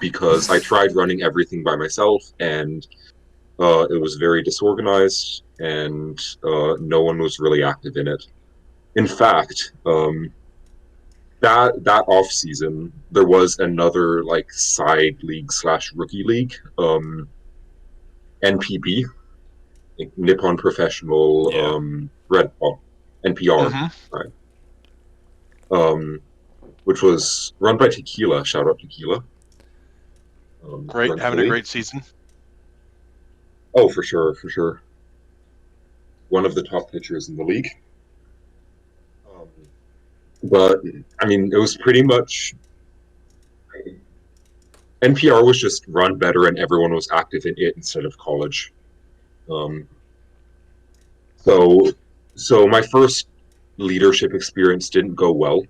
because I tried running everything by myself, and it was very disorganized, and no one was really active in it. In fact, that off season, there was another like side league slash rookie league, NPB, like Nippon Professional Yeah. Red Ball, NPR, Mhm. right? Which was run by Tequila. Shout out Tequila. Great, run having a Philly. great season. Oh, for sure, for sure. One of the top pitchers in the league. But I mean, it was pretty much NPR was just run better, and everyone was active in it instead of college. Um, so my first leadership experience didn't go well.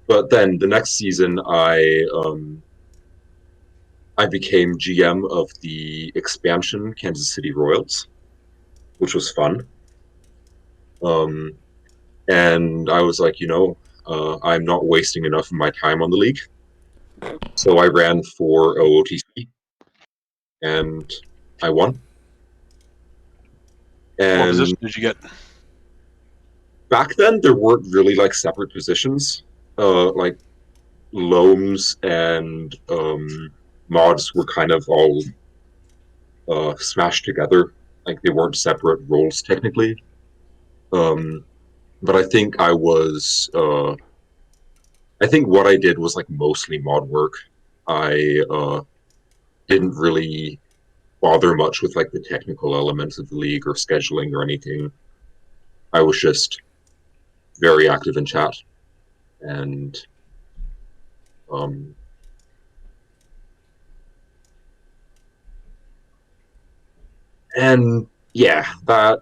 But then the next season, I became GM of the expansion Kansas City Royals, which was fun. And I was like, I'm not wasting enough of my time on the league. So I ran for OOTC, and I won. What position And did you get? back then, there weren't really like separate positions. Like loams and mods were kind of all smashed together. Like they weren't separate roles technically. But I think I think what I did was like mostly mod work. I didn't really bother much with like the technical elements of the league or scheduling or anything. I was just very active in chat, and um, yeah, that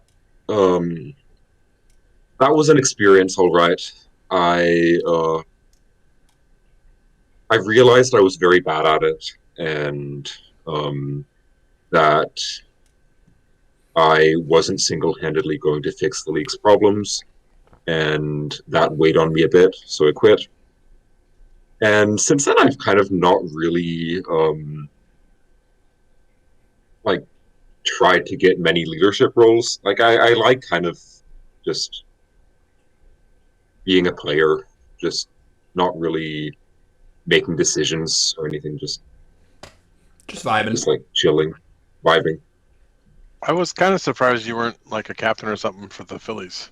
was an experience, all right. I I realized I was very bad at it, and that I wasn't single-handedly going to fix the league's problems, and that weighed on me a bit, so I quit. And since then, I've kind of not really like tried to get many leadership roles. Like I like kind of just being a player, just not really making decisions or anything, just vibing. like chilling, vibing. I was kind of surprised you weren't like a captain or something for the Phillies.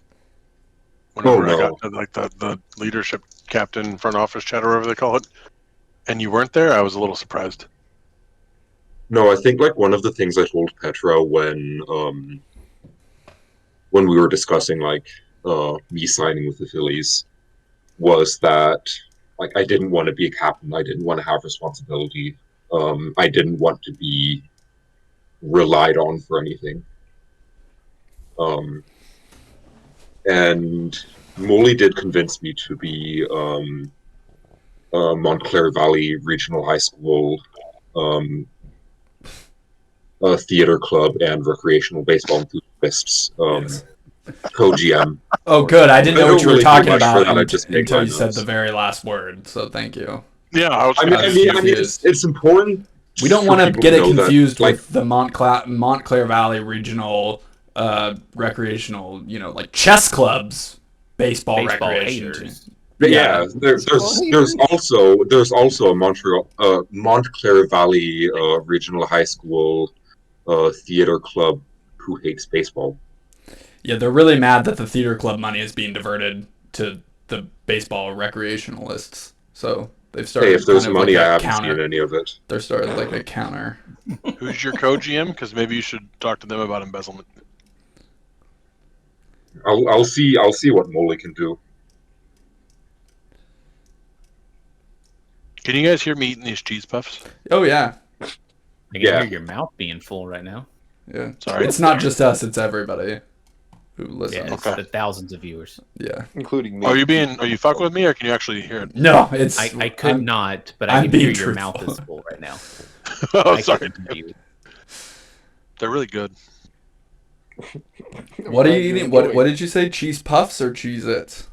Oh Whenever I no, got to like the leadership captain, front office chat, or whatever they call it, and you weren't there, I was a little surprised. no. I think like one of the things I told Petra when we were discussing like me signing with the Phillies was that like I didn't want to be a captain. I didn't want to have responsibility. I didn't want to be relied on for anything. And Molly did convince me to be Montclair Valley Regional High School theater club and recreational baseball enthusiasts Yes. co-GM. Oh, good. I didn't I know don't what you were really do talking much for about that, I just make until you said lineups. the very last word. So thank you. Yeah, I was. I mean, it's important. We don't for want to people get it know that, confused like, with the Montclair Valley Regional recreational, like chess clubs, baseball recreation team. haters. yeah, there's also a Montclair Valley Regional High School theater club who hates baseball. Yeah, they're really mad that the theater club money is being diverted to the baseball recreationalists. So they've started. Hey, if there's kind of money, like I a haven't counter. seen any of it. They're starting like a counter. Who's your co-GM? Because maybe you should talk to them about embezzlement. I'll see what Molly can do. Can you guys hear me eating these cheese puffs? Oh yeah, I can Yeah. hear your mouth being full right now. yeah. Sorry. It's not just us; it's everybody who Yeah, listens. it's the thousands of viewers. Yeah. including me. Are you fucking with me, or can you actually hear it? No, it's. I could I'm- not, but I'm I can hear being your mouth truthful. is full right now. Oh, I sorry. couldn't hear you. They're really good. What are you eating? What did you say? Cheese puffs or Cheez-Its?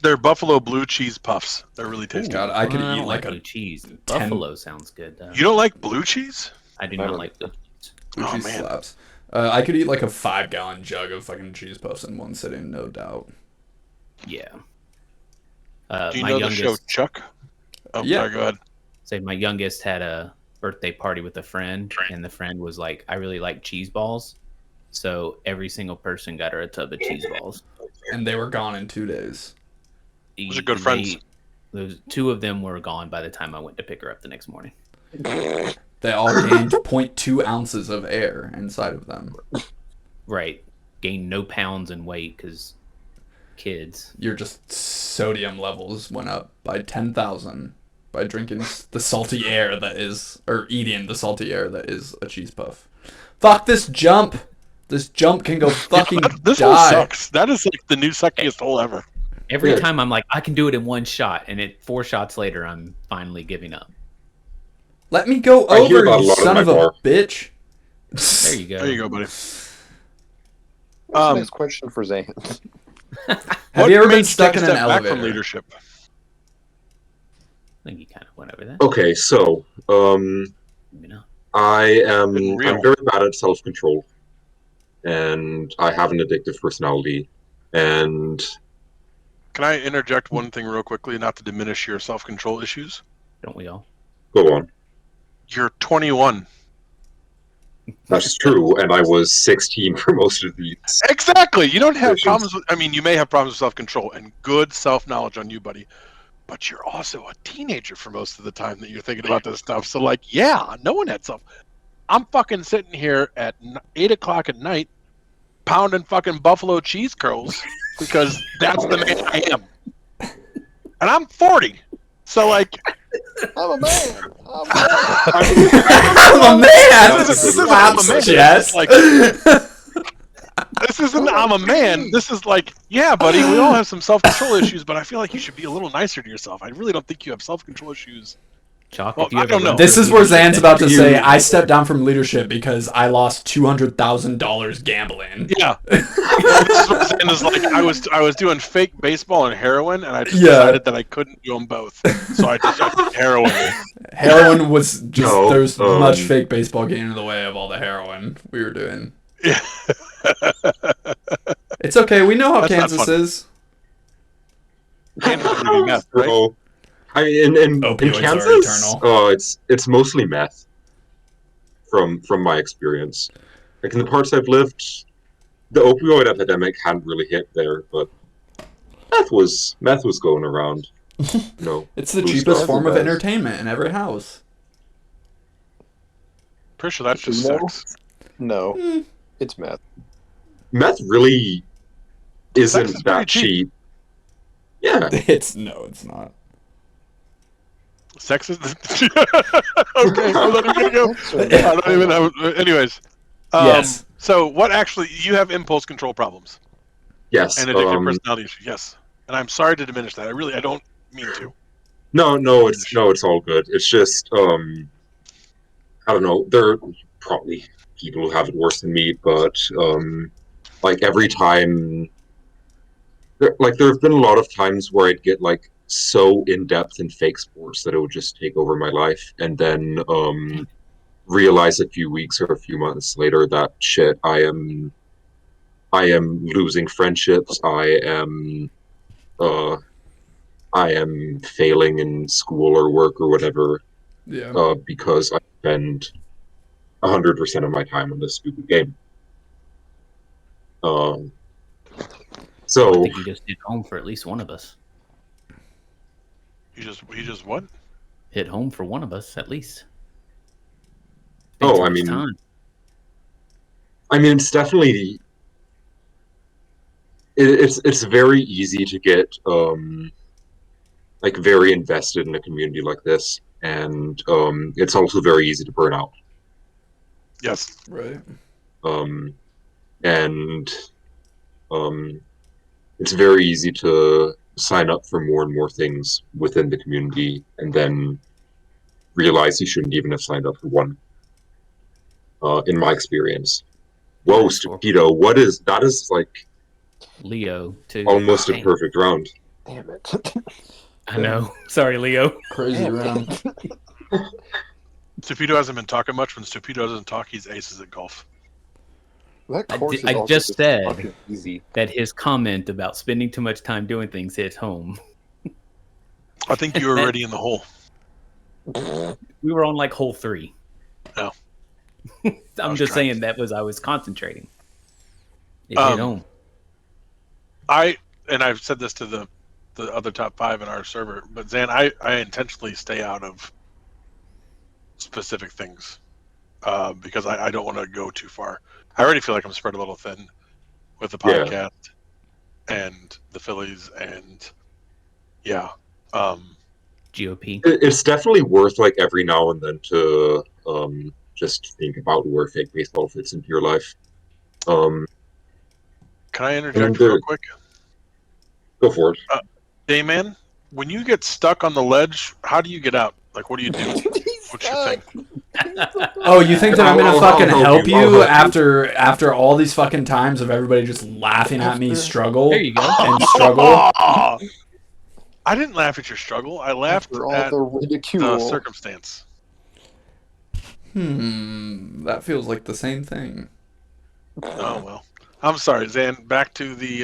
They're buffalo blue cheese puffs. They're really tasty. God, I could Well, eat don't like blue a cheese. Buffalo sounds good though. You don't like blue cheese? I do I not don't- like blue cheese. blue Oh, cheese man. slaps. I could eat like a 5-gallon jug of fucking cheese puffs in one sitting, no doubt. Yeah. Do you My know youngest, the show Chuck? Oh, Yeah. sorry, go ahead. say my youngest had a birthday party with a friend, and the friend was like, "I really like cheese balls," so every single person got her a tub of cheese balls. And they were gone in 2 days. Those are good friends. Those two of them were gone by the time I went to pick her up the next morning. They all gained 0.2 ounces of air inside of them. Right, gained no pounds in weight because kids. Your just sodium levels went up by 10,000 by drinking the salty air that is, or eating the salty air that is a cheese puff. Fuck this jump! This jump can go fucking This die. one sucks. That is like the new suckiest hole ever. Every Yeah. time I'm like, I can do it in one shot, and 4 shots later, I'm finally giving up. Let me go I hear over, that a you lot in son my of a bar. bitch. There you go. There you go, buddy. What's the next question for Zand? Have you ever made been stuck take in a an step back elevator? from leadership? I think you kind of went over that. Okay, so Maybe not. I'm Real. very bad at self-control, and I have an addictive personality, and Can I interject one thing real quickly, not to diminish your self-control issues? Don't we all? go on. You're 21. That's true, and I was 16 for most of these. Exactly. You don't have Issues. problems with, I mean, you may have problems with self-control and good self-knowledge on you, buddy. But you're also a teenager for most of the time that you're thinking about this stuff. So, like, yeah, no one had self. I'm fucking sitting here at 8 o'clock at night pounding fucking buffalo cheese curls because that's the man I am. And I'm 40. So, like, I'm a man. I'm a man! This isn't Slaps I'm a man. chest. Like, this isn't I'm a man. This is like, yeah, buddy, we all have some self-control issues, but I feel like you should be a little nicer to yourself. I really don't think you have self-control issues. Chalk, Well, if you I ever don't know. run This for is where leadership, Zan's about to You- say, I stepped down from leadership because I lost $200,000 gambling. Yeah. This is what Zan is like. I was doing fake baseball and heroin, and I just Yeah. decided that I couldn't do them both. So I did heroin. Heroin was just, No, there's much um, fake baseball getting in the way of all the heroin we were doing. Yeah. It's okay, we know how That's not Kansas fun. is. And really meth, right? So, in Opioids are Kansas, eternal. it's mostly meth. From my experience, like in the parts I've lived, the opioid epidemic hadn't really hit there, but meth was going around. No, It's the Blue cheapest Star form of does. entertainment in every house. Pretty sure that's just No. sex. No, it's meth. meth really isn't Sex is that pretty cheap. cheap. Yeah, It's not. Sex is okay. I'm not even gonna go. I don't even have. Anyways, Yes. So what actually? You have impulse control problems Yes. and addictive personality issues. Yes, and I'm sorry to diminish that. I don't mean to. No, it's all good. It's just I don't know. There are probably people who have it worse than me, but like every time, there have been a lot of times where I'd get like so in depth in fake sports that it would just take over my life, and then realize a few weeks or a few months later that shit, I am losing friendships. I am failing in school or work or whatever Yeah. because I spend 100% of my time on this stupid game. I So think you just hit home for at least one of us. You just what? Hit home for one of us at least. Oh, Too I much mean- time. it's definitely it's very easy to get like very invested in a community like this, and it's also very easy to burn out. Yes. Right. And it's very easy to sign up for more and more things within the community and then realize you shouldn't even have signed up for one. In my experience. Whoa, Yeah, Stupido, that is like Leo too. almost a Dang. perfect round. Damn it. I know. Sorry, Leo. Crazy Damn round. it. Stupido hasn't been talking much. When Stupido doesn't talk, he's aces at golf. That course is I also just said- fucking easy. That his comment about spending too much time doing things hits home. I think you were already in the hole. We were on like hole 3. No. I'm was just trying. saying I was concentrating. It Um, hit home. I've said this to the other top 5 in our server, but Zan, I intentionally stay out of specific things because I don't want to go too far. I already feel like I'm spread a little thin with the Yeah. podcast and the Phillies and GOP. It's definitely worth like every now and then to just think about where fake baseball fits into your life. Can I interject And real quick? Go for it. Dayman, when you get stuck on the ledge, how do you get out? Like, what do you do? What's your thing? Oh, you think that I'm gonna I'll fucking help help you. I'll you help after all these fucking times of everybody just laughing at me struggle There you go. and struggle? I didn't laugh at your struggle. I laughed After all at the the ridicule. circumstance. That feels like the same thing. Oh well. I'm sorry, Zan. Back to the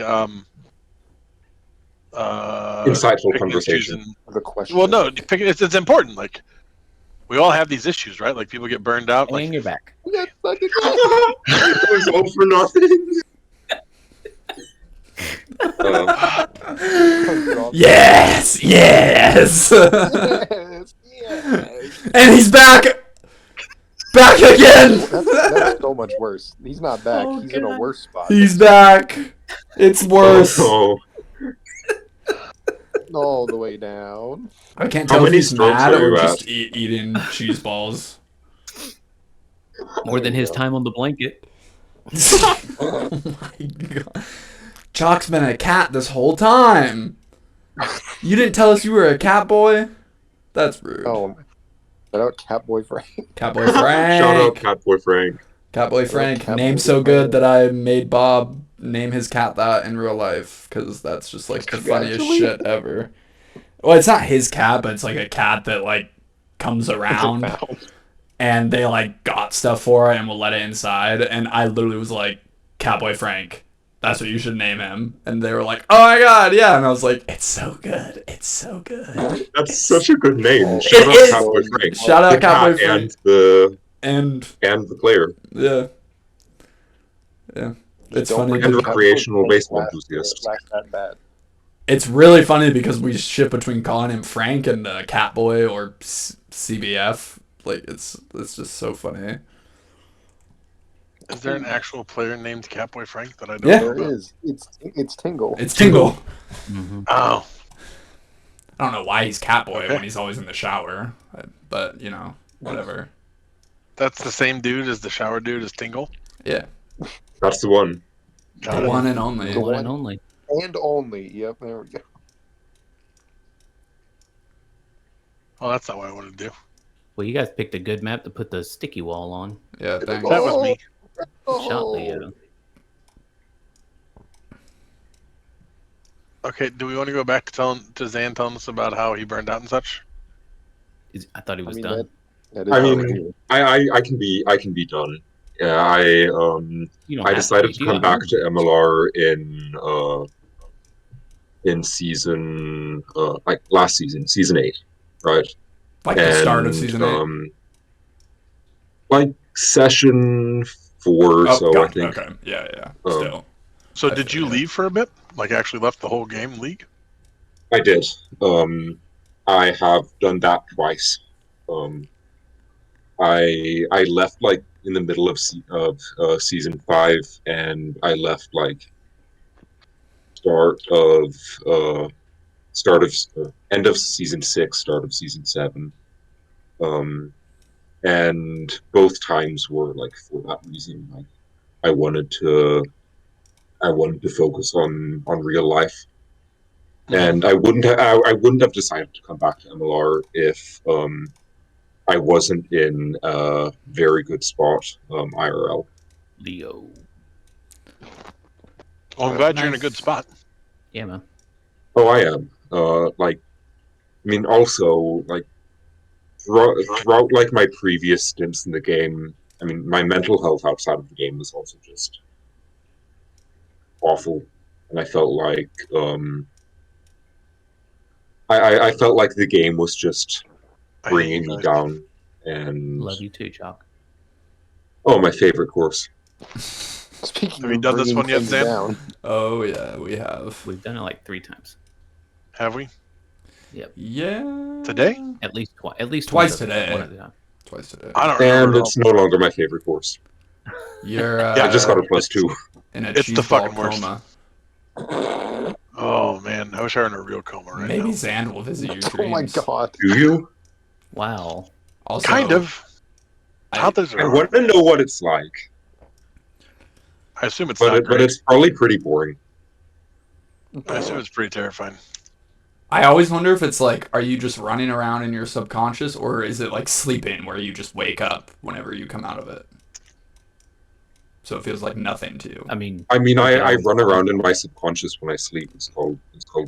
Insightful picking and conversation. choosing. The question. Well, no, it's important. Like, we all have these issues, right? Like, people get burned out. Like, And you're back. Yeah, fucking It was all for nothing. Yes, yes. yes, yes. And he's back again. That's so much worse. He's not back. Oh, He's in a God. worse spot. He's back. It's worse. Oh, All the way down. I can't How tell if many he's strokes mad are or you just at? eating cheese balls. More than There you his go. time on the blanket. Oh my god. Chalk's been a cat this whole time. You didn't tell us you were a cat boy? That's rude. Oh, shout out Catboy Frank. Catboy Frank. shout out Catboy Frank. Catboy Frank. Catboy Name so Frank. good that I made Bob name his cat that in real life because that's just like the funniest Actually? shit ever. Well, it's not his cat, but it's like a cat that like comes around and they like got stuff for it and will let it inside. And I literally was like, Catboy Frank. That's what you should name him. And they were like, oh my god, yeah. And I was like, it's so good. It's so good. That's such a good name. It Shout out is. Catboy Frank. Shout out The cat Catboy Frank. and And the player yeah. Yeah. It's Don't funny. bring And the recreational Catboy baseball last- enthusiast. last that bad. It's really funny because we ship between calling him Frank and Catboy or CBF. Like it's just so funny. is there an actual player named Catboy Frank that I don't Yeah. know There about? is. It's Tingle. It's Tingle. Mm-hmm. Oh, I don't know why he's Catboy Okay. when he's always in the shower, but whatever. That's the same dude as the shower dude as Tingle. Yeah, That's the one. Got the it. one and only. The The one one- and only. And only. Yep, there we go. Well, that's not what I wanted to do. Well, you guys picked a good map to put the sticky wall on. Yeah, thanks. That was me. Shot Leo. Okay, do we want to go back to Zan telling us about how he burned out and such? I thought he I was mean, done. that is I how mean, we do it. I can be done. Yeah, You don't I have decided be. to You come have back room. to MLR in season like last season 8, right? Like the start of season 8. Like session 4, Oh, so I got it. think. Okay. Yeah. Um, Still. So I did feel you ya. leave for a bit? Like actually left the whole game league? I did. I have done that twice. I left like in the middle of season 5, and I left like start of end of season 6, start of season 7. And both times were like for that reason. Like I wanted to focus on real life. And I wouldn't have decided to come back to MLR if I wasn't in a very good spot IRL. Leo. Well, I'm glad you're in a Nice. good spot. Yeah, man. Oh, I am. Also, like throughout like my previous stints in the game, I mean, my mental health outside of the game was also just awful, and I felt like I felt like the game was just I hate bringing you me guys. down. And Love you too, Chalk. oh, my favorite course. Speaking Have you of done this bringing one yet, things Zan? down, Oh yeah, we have. We've done it like 3 times. Have we? Yeah. Today? At least twice. At least Twice once a- today. One at a time. Twice today. I don't remember. And at all. it's no longer my favorite course. You're Yeah, I just got a it's- +2. in a it's the cheese ball fucking worst. coma. Oh man, I wish I were in a real coma right Maybe now. Zand will visit your oh my dreams. god. Do you? Wow. Also, Kind of. How does it? I want to know what it's like, I assume it's but not but great. it's probably pretty boring. I assume it's pretty terrifying. I always wonder if it's like, are you just running around in your subconscious, or is it like sleeping where you just wake up whenever you come out of it? So it feels like nothing to you. I mean, I mean, Okay, I always run fun. around in my subconscious when I sleep. It's called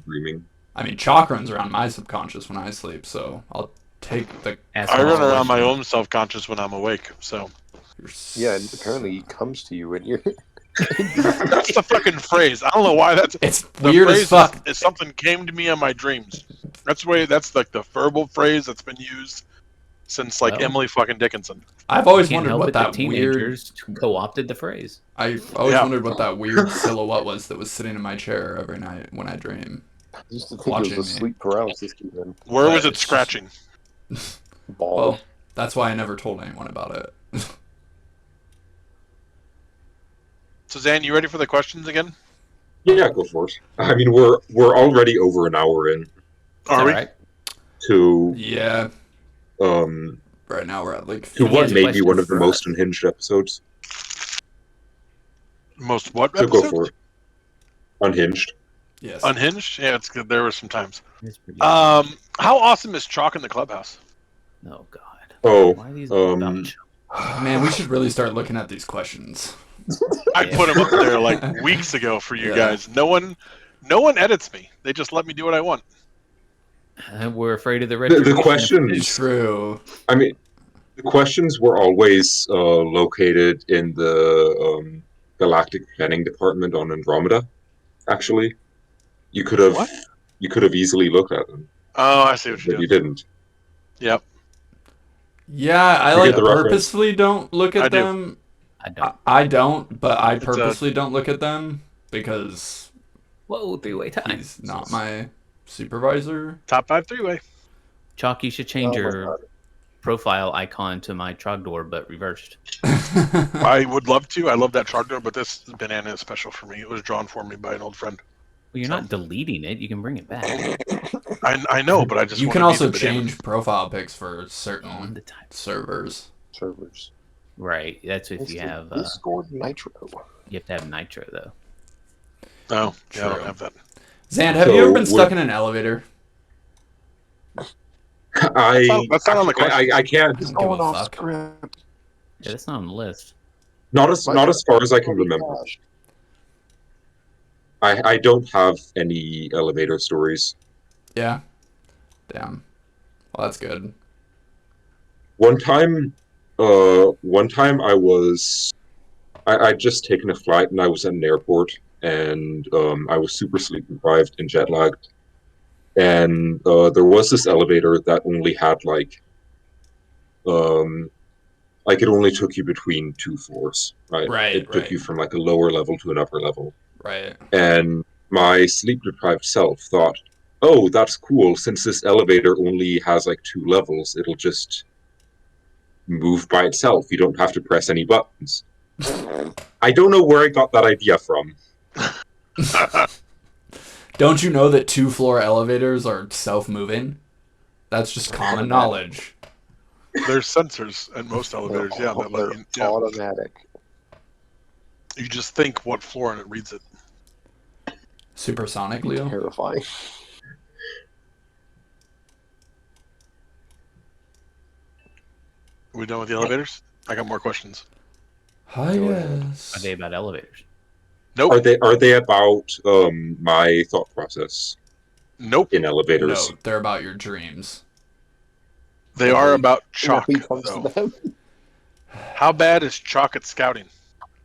dreaming. I mean, Chalk runs around my subconscious when I sleep, so I'll take the. ask I him run all around my questions. own self-conscious when I'm awake. So Yeah, and apparently he comes to you and you're. that's the fucking phrase. I don't know why that's It's the weird phrase as fuck. Is something came to me in my dreams. That's the way. That's like the verbal phrase that's been used since like Well, Emily fucking Dickinson. I've always Can't wondered help what it that that weird. teenagers co-opted the phrase. I've always Yeah. wondered what that weird silhouette was that was sitting in my chair every night when I dream. I used to think it was Watching a me. sleep paralysis even. Where was But it it's- scratching? Ball. Well, that's why I never told anyone about it. Suzanne, you ready for the questions again? Yeah, go for it. I mean, we're already over an hour in Are we? Right? to Yeah, um right now we're at like. to He what has may be one questions of the for most us. unhinged episodes. Most what So go episodes? for it. Unhinged. Yes. Unhinged? Yeah, it's good. There were some times. It's pretty How awesome is Chalk in the clubhouse? oh God. Oh, Why are these um, about Chalk? Man, we should really start looking at these questions. I Yeah. put him up there like weeks ago for you Yeah. guys. No one edits me. They just let me do what I want. We're afraid of the The retribution. questions. True. I mean, the questions were always located in the galactic planning department on Andromeda. Actually, you could have What? easily looked at them, Oh, I see what but you you did. didn't. Yep. Yeah, I You like get the reference? purposefully don't look at I do. them. I don't. I don't, but I a- purposely don't look at them because Whoa, 3-way tie. he's not my supervisor. Top 5 3-way. Chalk, you should change Oh my your God. profile icon to my Trogdor, but reversed. I would love to. I love that Trogdor, but this banana is special for me. It was drawn for me by an old friend. Well, you're not deleting it. You can bring it back. I know, but I just You wanna can be also the banana. change profile pics for On certain the type. servers. Servers. Right. That's if you have. You Discord Nitro. have to have Nitro though. Oh, yeah, I don't True. have that. Zand, have you So ever been stuck would- in an elevator? That's not on the question. I can't. He's don't give going a off fuck. script. Yeah, that's not on the list. Not as far as I can remember. Gosh. I don't have any elevator stories. Yeah. Damn. Well, that's good. One time I'd just taken a flight and I was at an airport and I was super sleep deprived and jet lagged. And there was this elevator that only had like it only took you between 2 floors, right? Right, It took right. you from like a lower level to an upper level. Right. And my sleep deprived self thought, oh, that's cool. Since this elevator only has like 2 levels, it'll just move by itself. You don't have to press any buttons. I don't know where I got that idea from. Don't you know that 2-floor elevators are self-moving? That's just common knowledge. There's sensors in most elevators, yeah, that let you, They're automatic. you just think what floor and it reads it. Supersonic, Leo? Terrifying. Are we done with the elevators? I got more questions. Hi, Go ahead. yes. Are they about elevators? Nope. Are they about my thought process Nope. in elevators? No, they're about your dreams. They are about chalk, When it comes though. to them. How bad is chalk at scouting?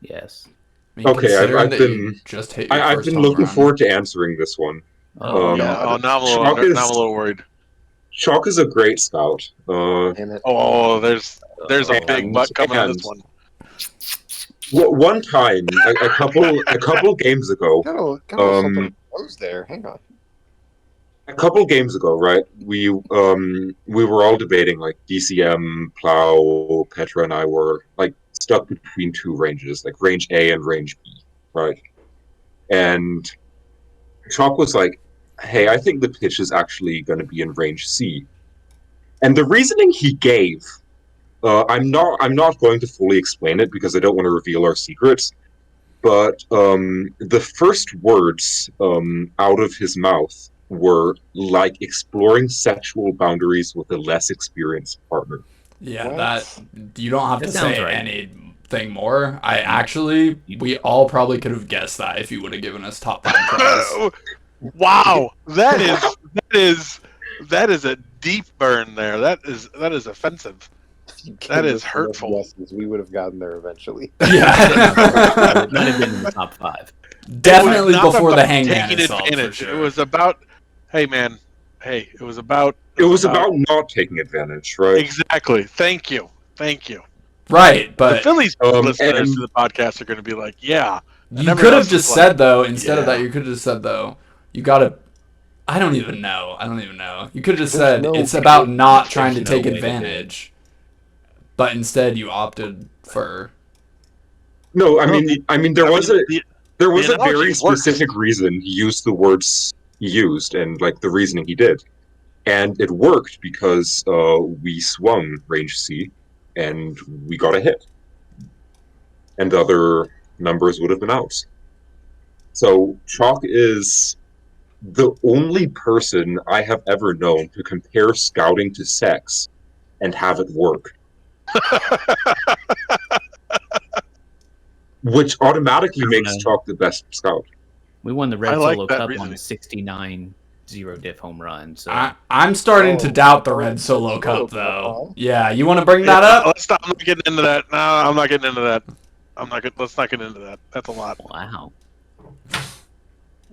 Yes. I mean, Okay, considering I've that been- you just hit your I've first been home looking run. forward to answering this one. Oh, Yeah. God. Oh, now I'm a Chalk little, is- now I'm a little worried. Chalk is a great scout. Damn it. Oh, there's a Oh. big butt coming on this And- one. One time, a couple games ago, Got something close there. Hang on. a couple games ago, right? We were all debating like DCM, Plow, Petra, and I were like stuck between 2 ranges, like range A and range B, right? And Chalk was like, "Hey, I think the pitch is actually going to be in range C," and the reasoning he gave, I'm not going to fully explain it because I don't want to reveal our secrets. But the first words out of his mouth were like exploring sexual boundaries with a less experienced partner. Yeah, What? that you don't have That to sounds say right. anything more. We all probably could have guessed that if you would have given us top 5 tries. Wow, that is a deep burn there. That is offensive. If you That gave is us enough hurtful. guesses, we would have gotten there eventually. Yeah, Might have been in the top 5. definitely It was not before the about hangman taking assault for advantage. sure. It was about, hey man, hey, it was about Not taking advantage, right? exactly. Thank you. right, The but Phillies listeners and- to the podcast are going to be like, yeah. you everyone could have else just is said like, though instead of yeah. that. You could have just said though. You gotta. I don't even know. You could have just There's said no it's way- about not trying to no take way to do it. advantage, but instead you opted for. No, I mean there was a the very analogy works. specific reason he used the words he used and like the reasoning he did, and it worked because we swung range C, and we got a hit, and the other numbers would have been outs. So Chalk is the only person I have ever known to compare scouting to sex and have it work, which automatically makes Chalk the best scout. We won the Red I like Solo that Cup reasoning. on a 69 0 diff home run. So I'm starting to Oh, doubt the oh, Red Solo Solo Cup Cup, though. huh? Yeah, you want to bring that up? Let's stop. I'm not getting into that. No, I'm not getting into that. Let's not get into that. That's a lot. wow.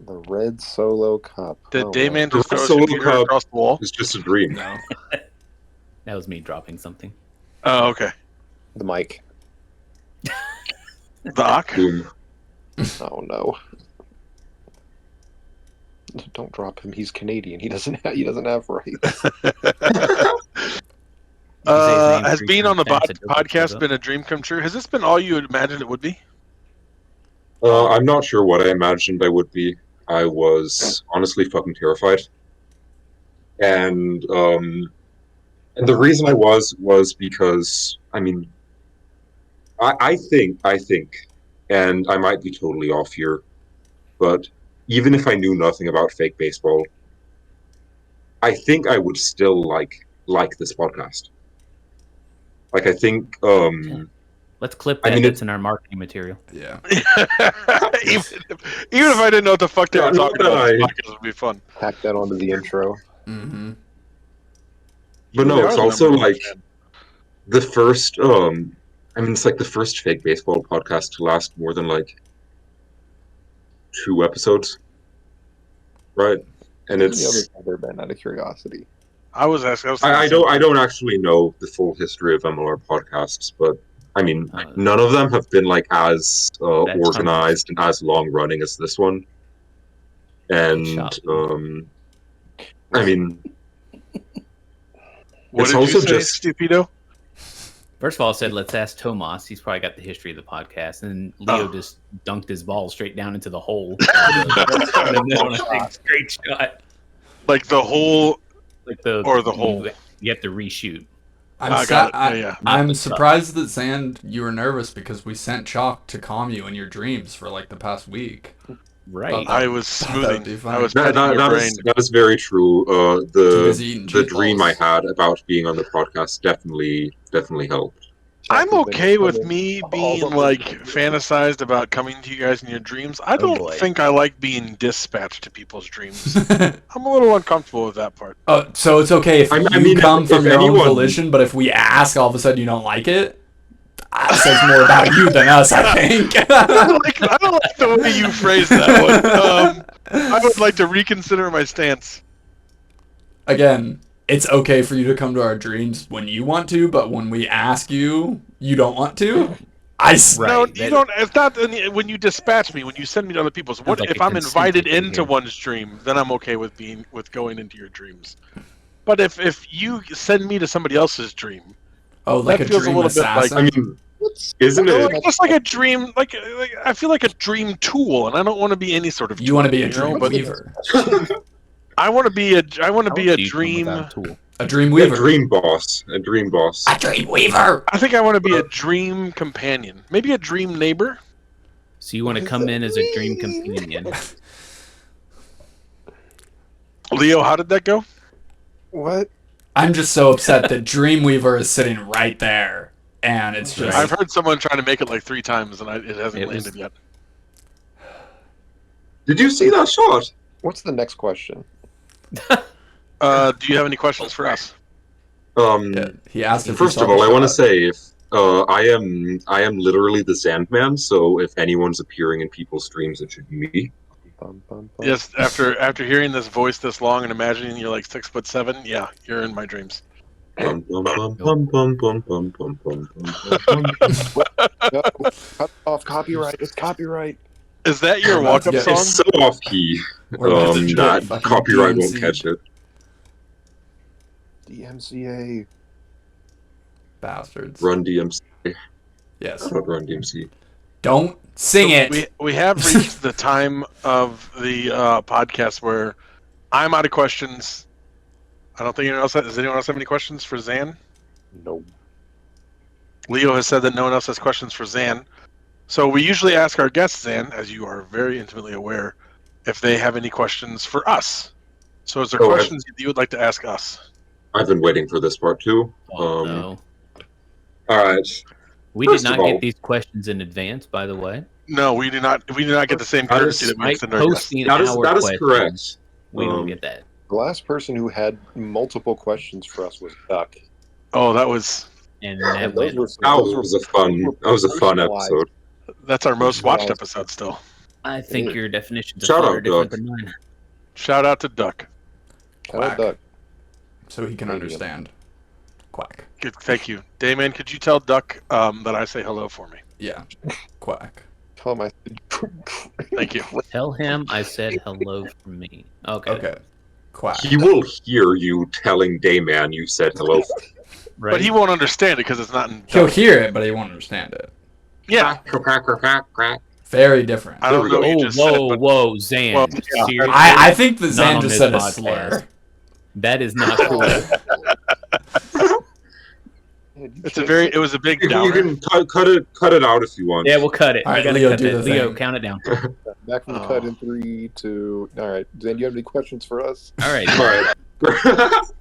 The Red Solo Cup. Did Oh, Dayman my- just throw his Solo computer Cup. across the wall? It's just a dream. No. That was me dropping something. Oh, okay. The mic. The Ock? Boom. Oh no. Don't drop him. He's Canadian. He doesn't have rights. Has being on the podcast been a dream come true? Has this been all you had imagined it would be? I'm not sure what I imagined I would be. I was honestly fucking terrified. And the reason I was because I mean, I think, and I might be totally off here, but even if I knew nothing about fake baseball, I think I would still like this podcast. Like, I think, Let's clip I that. mean, That's in our marketing material. Yeah. even if I didn't know what the fuck they Yeah, were talking no, about, this I- podcast would be fun. Tack that onto the intro. Mm-hmm. but You no, really it's are the also number one like fan. the first. I mean, it's like the first fake baseball podcast to last more than like 2 episodes, right? And How many it's others have there been, out of curiosity? I was asking. I don't actually know the full history of MLR podcasts, but I mean, none of them have been like as That's organized and as long running as this one. And shot. I mean, What it's did also you say, just- stupido? First of all, I said, let's ask Tomas. He's probably got the history of the podcast. And Leo Oh. just dunked his ball straight down into the hole. Straight shot. Like the whole. Like the hole. You have to reshoot. I got it. Yeah. Not I'm the surprised that Zand, you were nervous because we sent Chalk to calm you in your dreams for like the past week. Right. I was That would be smoothing. funny. I was petting your brain. that is very true. Too busy eating The cheese dream balls. I had about being on the podcast definitely helped. I'm Tack has been okay with coming me all being over like the- fantasized about coming to you guys in your dreams. I don't boy. think I like being dispatched to people's dreams. I'm a little uncomfortable with that part. So it's okay if I you mean, come if from your own anyone- volition, but if we ask, all of a sudden you don't like it, that says more about you than us, I think. I don't like the way you phrased that one. I would like to reconsider my stance. Again, it's okay for you to come to our dreams when you want to, but when we ask you, you don't want to. Right. No, you that- don't. It's not when you dispatch me. When you send me to other people's. What like if a I'm invited consented into thing. one's dream? Then I'm okay with going into your dreams. But if you send me to somebody else's dream, Oh, like That a feels a dream little bit like- assassin? I mean, isn't no, it? like, just like a dream, like I feel like a dream tool, and I don't want to be any sort of. you want to be a tool, you know, dream but weaver. I want to be a. I want to How be a do you come dream. without a tool? A dream A weaver. dream boss. A dream boss. A dream weaver. I think I want to be a dream companion, maybe a dream neighbor. So you want to come in as a dream companion? Leo, how did that go? What? I'm just so upset that Dreamweaver is sitting right there, and it's just. I've heard someone trying to make it like 3 times, and it hasn't It was- landed yet. Did you see that shot? What's the next question? Do you have any questions for us? Yeah, he asked if First he of saw all, the I want to shot. say if I am literally the Sandman, so if anyone's appearing in people's dreams, it should be me. Bum, bum, bum. Yes, after hearing this voice this long and imagining you're like 6'7", yeah, you're in my dreams. Bum, bum, bum, bum, bum, bum, bum, bum, bum, bum, bum. No, cut off copyright. It's copyright. Is that your We're about to walk-up get- song? It's so off key We're about to get that fucking copyright won't DMC'd. catch it. DMCA. Bastards. Run DMC, Yes. not Run DMC. Don't sing it. We have reached the time of the podcast where I'm out of questions. I don't think anyone else does anyone else have any questions for Zan? No. Leo has said that no one else has questions for Zan. So we usually ask our guests, Zan, as you are very intimately aware, if they have any questions for us. So is there Oh, questions you would like to ask us? I've been waiting for this part too. Oh, no. All right. We first did of not all- get these questions in advance, by the way. No, we do not. We do not get the same That courtesy is- that we By extend to our guests. posting That is our correct. questions, we don't Um, get that. The last person who had multiple questions for us was Duck. Oh, that was And And that those went. were That was a fun personalized. episode. that's our most watched Personalized. episode still. I think your definitions Shout of fun out, are different Doug. than mine. Shout out to Duck. Shout out Quack. Duck. So he can understand. Quack. Good, thank you, Dayman. Could you tell Duck that I say hello for me? Yeah. Quack. Tell him I Thank you. Tell him I said hello from me. Okay. Okay. Quack. He will hear you telling Dayman you said hello. Right. But he won't understand it because it's not in. He'll hear it, but he won't understand it. Yeah, Crack. Very different. I don't There know we what go. you just said, but Whoa, Zan. Well, yeah. Seriously? I think that Not Zan on just this said a podcast. slur. That is not cool. It was a big You downer. can cut it out if you want. Yeah, we'll cut it. All right, we gotta Leo, cut do that. the Leo, thing. count it down. Back from the cut in 3, 2. All right, Zand, do you have any questions for us? All right.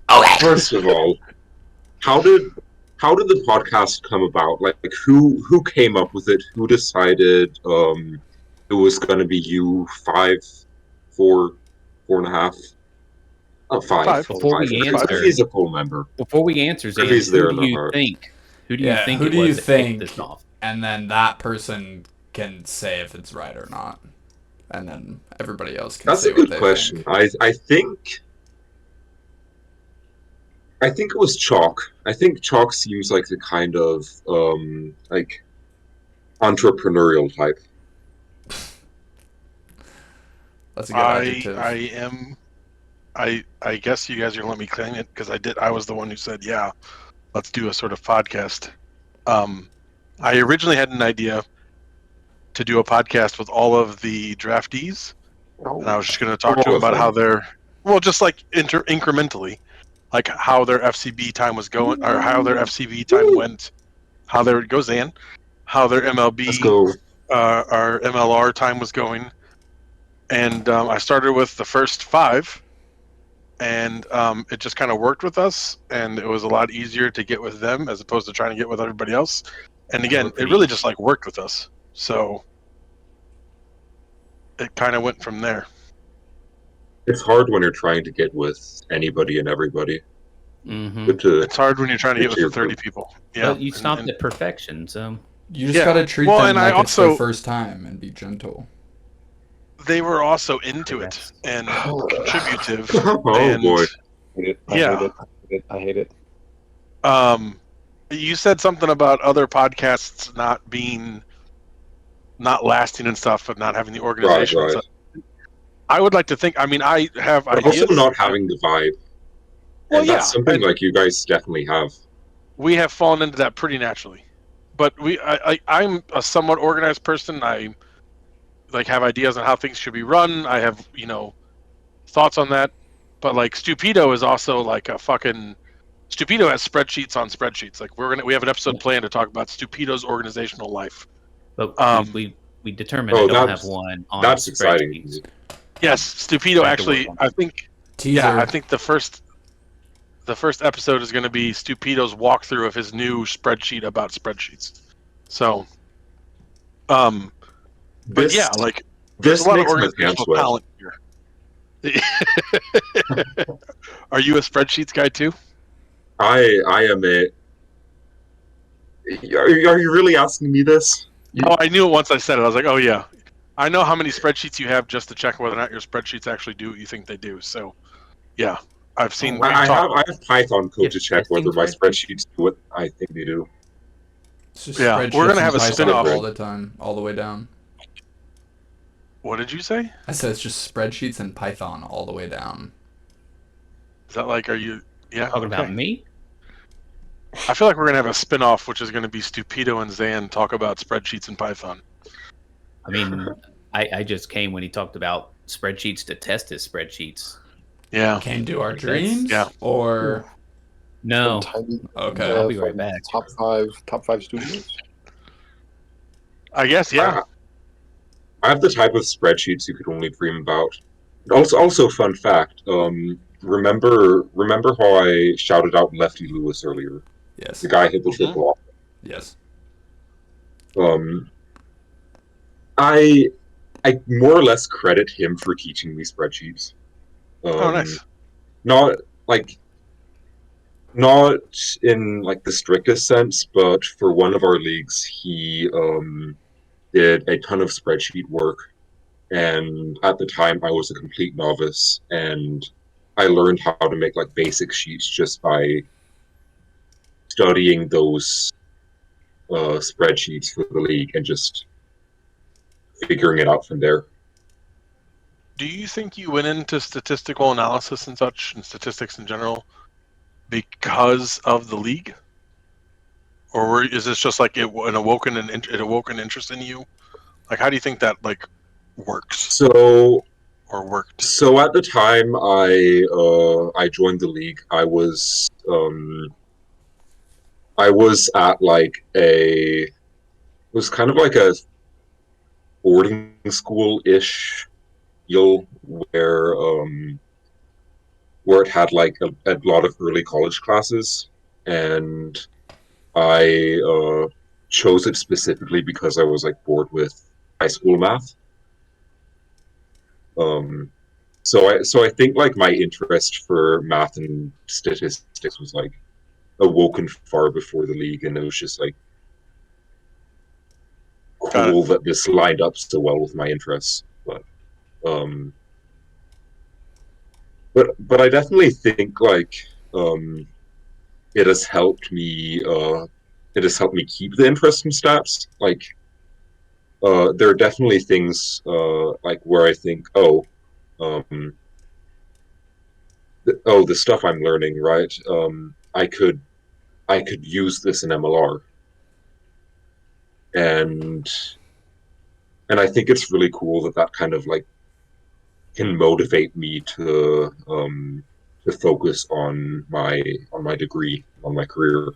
All right. First of all, how did the podcast come about? Like who came up with it? Who decided it was going to be you? 5, 4, 4.5. Oh, 5. Five. Before we Because answer- he's a full member. Before we answer, Zan, He's there who in do the you heart. think? Who do you Yeah, think who it do was you that think? kicked this off? And then that person can say if it's right or not. And then everybody else can That's say a what good they question. think. I think it was Chalk. I think Chalk seems like the kind of like entrepreneurial type. That's a good adjective. I guess you guys are gonna let me claim it because I was the one who said, yeah, let's do a sort of podcast. I originally had an idea to do a podcast with all of the draftees, and I was just going to talk to them about how just like incrementally, like how their FCB time was going, or how their FCB time went, how their how their MLB, Let's go. our MLR time was going, and I started with the first 5, and it just kind of worked with us, and it was a lot easier to get with them as opposed to trying to get with everybody else. And again, it really just like worked with us, so it kind of went from there. It's hard when you're trying to get with anybody and everybody. Mm-hmm. Good to It's hard when you're trying to get with your the 30 group. people. Yeah, But you stopped at perfection, so You just Yeah. gotta treat Well, them and like I it's their also- first time and be gentle. they were also into it and contributive. Oh and, boy. I hate it. You said something about other podcasts not lasting and stuff, but not having the organization. Right. So I would like to think. I mean, I have But ideas. also not having the vibe. Well, And that's yeah, something and- like you guys definitely have. We have fallen into that pretty naturally, but I'm a somewhat organized person. I like have ideas on how things should be run. I have thoughts on that, but like Stupido is also like a fucking Stupido has spreadsheets on spreadsheets. Like we have an episode planned to talk about Stupido's organizational life. but we determined Oh, I don't that's- have one on That's exciting. spreadsheets. Yes, Stupido Have to work actually. on I think. Teaser. Yeah, I think the first episode is going to be Stupido's walkthrough of his new spreadsheet about spreadsheets. So, but This, yeah, like there's this a lot of makes my pants organizational wet. talent here. Are you a spreadsheets guy too? I am a. Are you really asking me this? Oh, I knew it once I said it. I was like, oh yeah, I know how many spreadsheets you have just to check whether or not your spreadsheets actually do what you think they do. So, yeah, I've seen. I talk- have Python code You have to check testing whether my spreadsheets? spreadsheets do what I think they do. It's just Yeah, spreadsheets we're gonna and have a Python spin-off. all the time, all the way down. What did you say? I said it's just spreadsheets and Python all the way down. Is that like? Are you? Yeah. Talking about okay. me? I feel like we're gonna have a spin-off, which is gonna be Stupido and Zand talk about spreadsheets and Python. I mean, I just came when he talked about spreadsheets to test his spreadsheets. Yeah. Came to our That's- dreams? yeah. Or No, Tiny, okay. I'll be right back. Top five studios. I guess. Yeah. I have the type of spreadsheets you could only dream about. Also, fun fact. Remember how I shouted out Lefty Lewis earlier? Yes. The guy hit the triple off. Yes. I more or less credit him for teaching me spreadsheets. Oh, nice. Not in like the strictest sense, but for one of our leagues, he did a ton of spreadsheet work, and at the time I was a complete novice, and I learned how to make like basic sheets just by studying those spreadsheets for the league and just figuring it out from there. Do you think you went into statistical analysis and such, and statistics in general, because of the league, or is this just like it awoke an interest in you? Like, how do you think that like works? So worked? So at the time I joined the league, I was at like it was kind of like a boarding school ish deal where it had like a lot of early college classes, and I chose it specifically because I was like bored with high school math. Um, so I think like my interest for math and statistics was like awoken far before the league, and it was just like Got it. cool that this lined up so well with my interests. Um, but I definitely think like it has helped me. It has helped me keep the interest in stats. Like there are definitely things like where I think, um, the stuff I'm learning, right? I could use this in MLR, and I think it's really cool that that kind of like can motivate me to focus on my degree, on my career.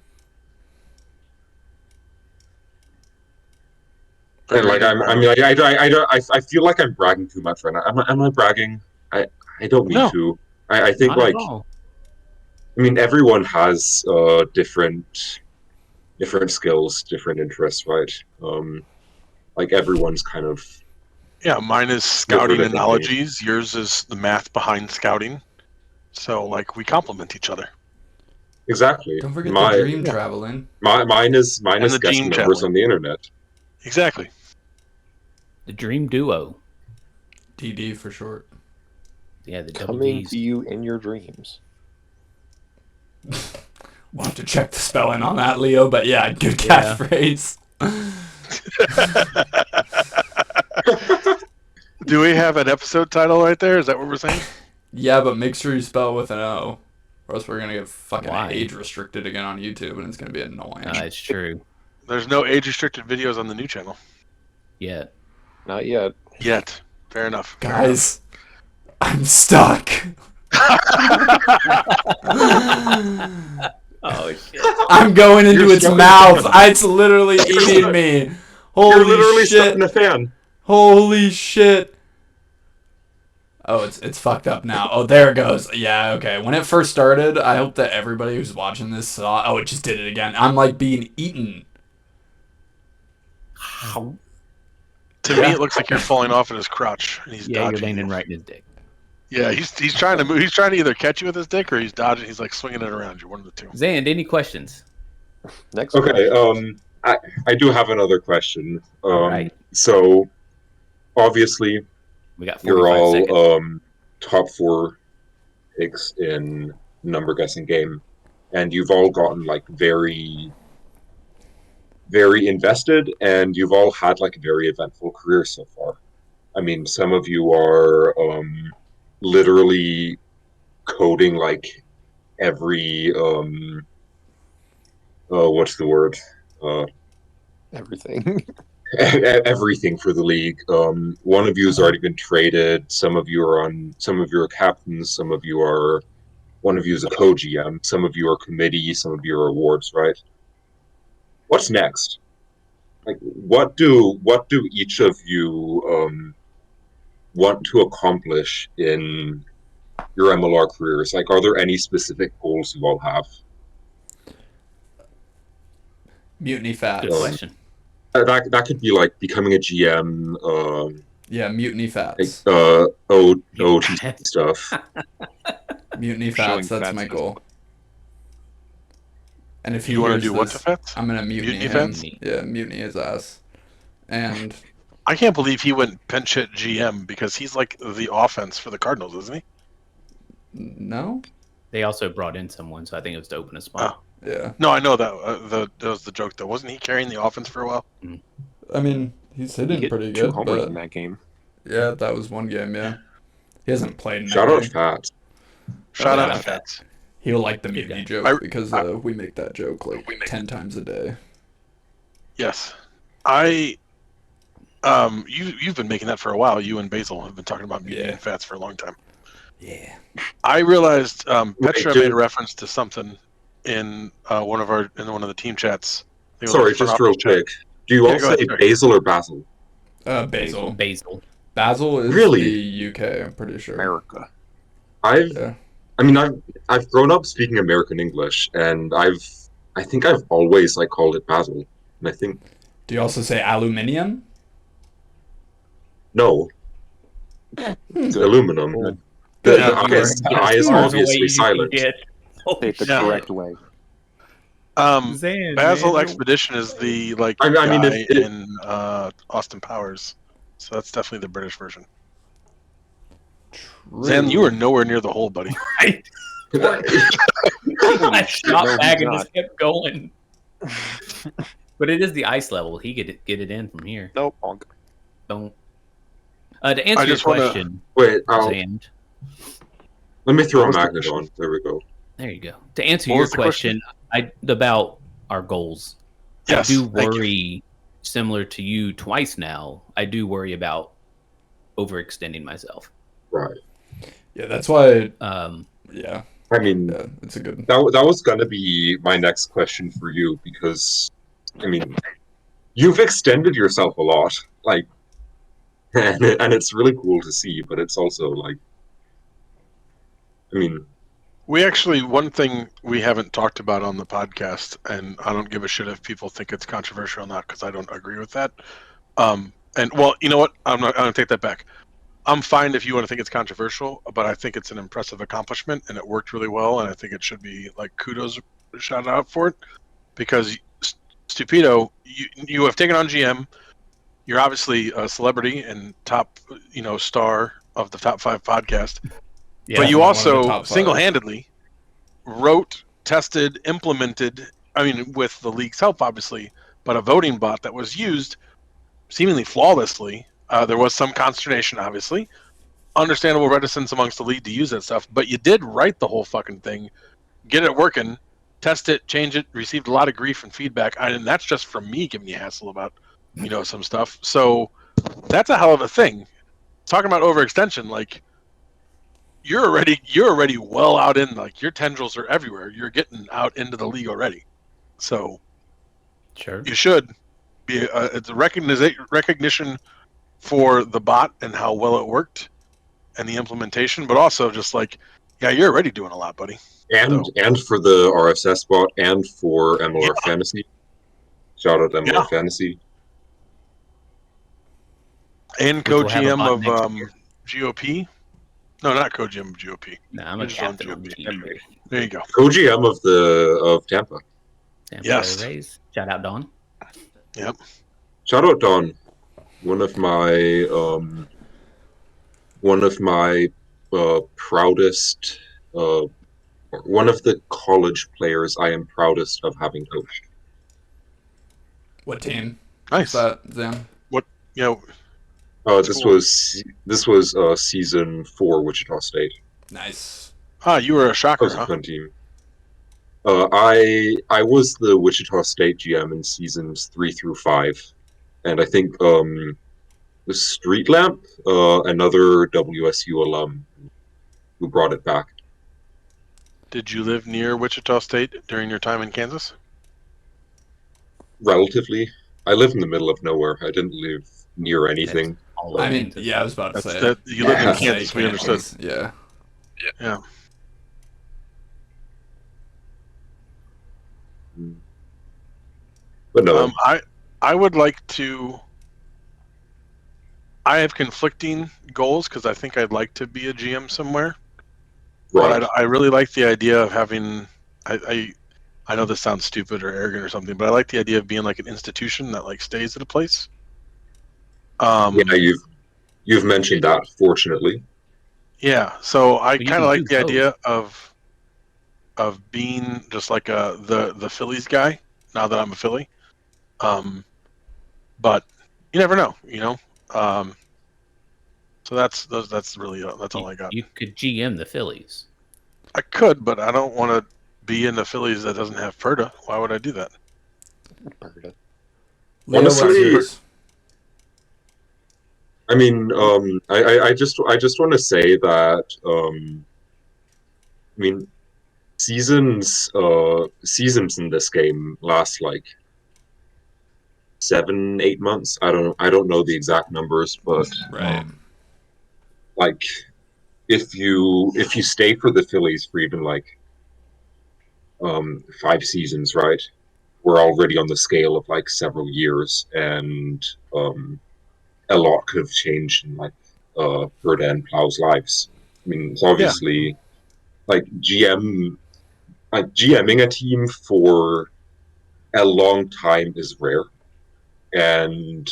And like I mean, I feel like I'm bragging too much right now. Am I bragging? I don't mean No. to. I think Not like at all. I mean everyone has different skills, different interests, right? Like everyone's kind of Yeah, mine is scouting differently. analogies. Yours is the math behind scouting. So like we complement each other. Exactly. Don't forget the dream traveling. Mine is And the guessing gene numbers channeling. on the internet. Exactly. The Dream Duo. DD for short. Yeah, the double Coming Ds. to you in your dreams. We'll have to check the spelling on that, Leo. But yeah, good Yeah. catchphrase. Do we have an episode title right there? Is that what we're saying? Yeah, but make sure you spell it with an O, or else we're gonna get fucking Why? age restricted again on YouTube, and it's gonna be annoying. It's true. There's no age-restricted videos on the new channel Yeah. Not yet. yet. Fair enough. Guys, I'm stuck. Oh shit. I'm going into You're its stuck in mouth. a fan. It's literally eating me. You're Holy literally stuck shit. in a fan. Holy shit. Oh, it's fucked up now. Oh, there it goes. Yeah, okay. When it first started, I hope that everybody who's watching this saw. Oh, it just did it again. I'm like being eaten. How? To me, it looks like you're falling off in his crotch, and he's Yeah, you're dodging. landing right in his dick. Yeah, he's trying to move. He's trying to either catch you with his dick or he's dodging. He's like swinging it around you. One of the two. Zand, any questions? Next Okay, question. I do have another question. All right. So obviously We got 45 you're all seconds. top 4 picks in number guessing game, and you've all gotten like very invested, and you've all had like a very eventful career so far. I mean, some of you are literally coding like every what's the word? Everything. Everything for the league. One of you has already been traded. Some of you are captains. One of you is a co-GM. Some of you are committee. Some of you are awards. Right. What's next? Like, what do each of you want to accomplish in your MLR careers? Like, are there any specific goals you all have? Mutiny Fats. Good question. That could be like becoming a GM. Yeah, Mutiny Fats. OT stuff. Mutiny Showing Fats, that's fats my in his goal. And if he You want to hears do what to this, Fats? I'm gonna mutiny Mutiny him. Fats? Yeah, mutiny his ass. And I can't believe he went pinch hit GM because he's like the offense for the Cardinals, isn't he? no? They also brought in someone, so I think it was to open a spot. Yeah. No, I know that. That was the joke, though. Wasn't he carrying the offense for a while? I mean, he's He hitting hit pretty 2 good, homers but in that game. yeah, that was one game, yeah. He hasn't played in Shout out any. Fats. Shout Yeah. out to Fats. He'll like the Good mutiny guy. joke because we make that joke like 10 times a day. Yes, I You've been making that for a while. You and Basil have been talking about mutant Yeah. fats for a long time. Yeah. I realized Petra dude. made a reference to something in one of the team chats. I think it was Sorry, our front just real office chat. quick. Do you all go ahead, say sorry. basil or basil? Basil. Basil. Basil is Really? the UK, I'm pretty sure. America. Yeah. I've grown up speaking American English, and I think I've always called it basil, and I think Do you also say aluminium? no, it's aluminum. Cool. The, Yeah, the I is obviously silent. Say it the Yeah. correct way. Zand, Basil man. Expedition is the I mean, guy if in Austin Powers, so that's definitely the British version. Zan, you were nowhere near the hole, buddy. I shot No, back he's and not. just kept going. But it is the ice level. He could get it in from here. Nope. Honk. Don't. To answer I your just wanna- question, wait, Zand. let me throw What a was the magnet question? on. There we go. There you go. To answer What your was the question? about our goals, Yes, I do thank you. worry, similar to you twice now. I do worry about overextending myself. Right. Yeah, that's why. I Yeah, mean, it's a good. that was gonna be my next question for you because, I mean, you've extended yourself a lot, and it's really cool to see. But it's also I mean, We actually, one thing we haven't talked about on the podcast, and I don't give a shit if people think it's controversial or not, because I don't agree with that. And well, you know what? I'm gonna take that back. I'm fine if you want to think it's controversial, but I think it's an impressive accomplishment, and it worked really well, and I think it should be kudos, shout out for it, because Stupido, you have taken on GM. You're obviously a celebrity and top, star of the top 5 podcast. Yeah, But you one of the also top 5. single-handedly wrote, tested, implemented, with the league's help, obviously, but a voting bot that was used seemingly flawlessly. There was some consternation, obviously. Understandable reticence amongst the league to use that stuff, but you did write the whole fucking thing, get it working, test it, change it, received a lot of grief and feedback, and that's just from me giving you a hassle about, some stuff. So that's a hell of a thing. Talking about overextension, you're already well out in, your tendrils are everywhere. You're getting out into the league already. So sure. you should be it's a recognition for the bot and how well it worked and the implementation, but also just you're already doing a lot, buddy. and for the RSS bot and for MLR Fantasy. Shout out MLR Fantasy. And Which will have a bot co-GM next of year. GOP. No, not co-GM of GOP. No, I'm a You're just on captain on the GOP. team. There you go. Co-GM of Tampa. Tampa Yes. Bay Rays. Shout out Don. Yep. Shout out Don, one of my proudest, one of the college players I am proudest of having coached. What team? Nice. Is that, Zan? This was season 4 Wichita State. Nice. You were a That shocker, was a huh? fun team. I was the Wichita State GM in seasons 3 through 5, and I think the Street Lamp, another WSU alum, who brought it back. Did you live near Wichita State during your time in Kansas? Relatively, I live in the middle of nowhere. I didn't live near anything. All I over mean, Kansas. yeah, I was about to That's say. that you lived in Yeah. Kansas. We understood. Yeah. Yeah. But no, I would like to. I have conflicting goals because I think I'd like to be a GM somewhere. right. But I really like the idea of having. I know this sounds stupid or arrogant or something, but I like the idea of being like an institution that stays at a place. Yeah, you've mentioned that. Fortunately, Yeah, so I But you kind can of like do the both. idea of being just like the Phillies guy. Now that I'm a Philly, but you never know, So that's really that's all I got. You could GM the Phillies. I could, but I don't want to be in the Phillies that doesn't have Perda. Why would I do that? Leo, Honestly- what's yours? I mean, I just want to say that I mean, seasons in this game last like 7, 8 months. I don't know the exact numbers, but Right. like if you stay for the Phillies for even like 5 seasons, right? We're already on the scale of like several years, and a lot could have changed in like Herda and Plow's lives. I mean, it's obviously like GMing a team for a long time is rare, and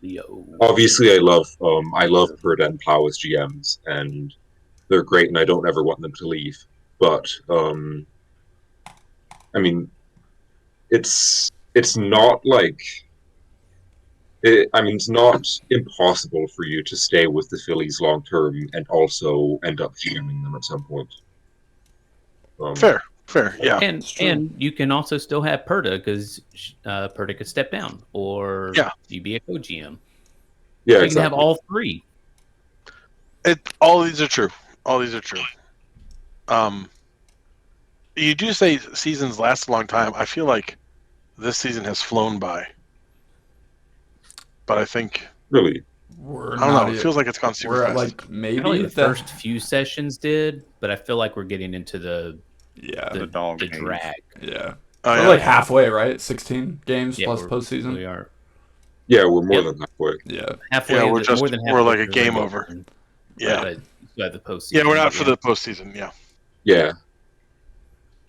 Leo. obviously I love Herda and Plow as GMs, and they're great, and I don't ever want them to leave. But I mean, it's not like I mean, it's not impossible for you to stay with the Phillies long term and also end up GMing them at some point. Fair, yeah. And you can also still have Perda because Perda could step down, or you be a co-GM. Yeah, so you exactly. can have all three. All these are true. All these are true. You do say seasons last a long time. I feel like this season has flown by. But I think really, We're I don't know. It feels like it's gone super we're fast. like maybe Probably the first few sessions did, but I feel like we're getting into the the drag. Yeah. Oh, We're yeah. like halfway, right? 16 games plus postseason. We are. Yeah, we're more than halfway. Yeah. Halfway. Yeah, we're more than halfway. we're like a through game the over. season. Yeah. But you have the postseason. Yeah, we're not for the postseason. Yeah. Yeah.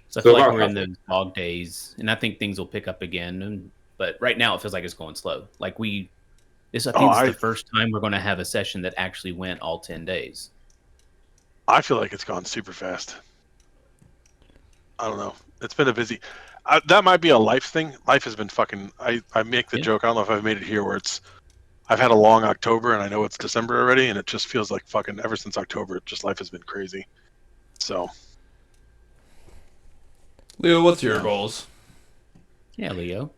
So I feel like we're in those dog days, and I think things will pick up again. But right now, it feels like it's going slow. Like I think this is the first time we're going to have a session that actually went all 10 days. I feel like it's gone super fast. I don't know. It's been a busy. That might be a life thing. Life has been fucking. I make the joke. I don't know if I've made it here where I've had a long October and I know it's December already, and it just feels like fucking ever since October, life has been crazy. So, Leo, what's your goals? Yeah, Leo.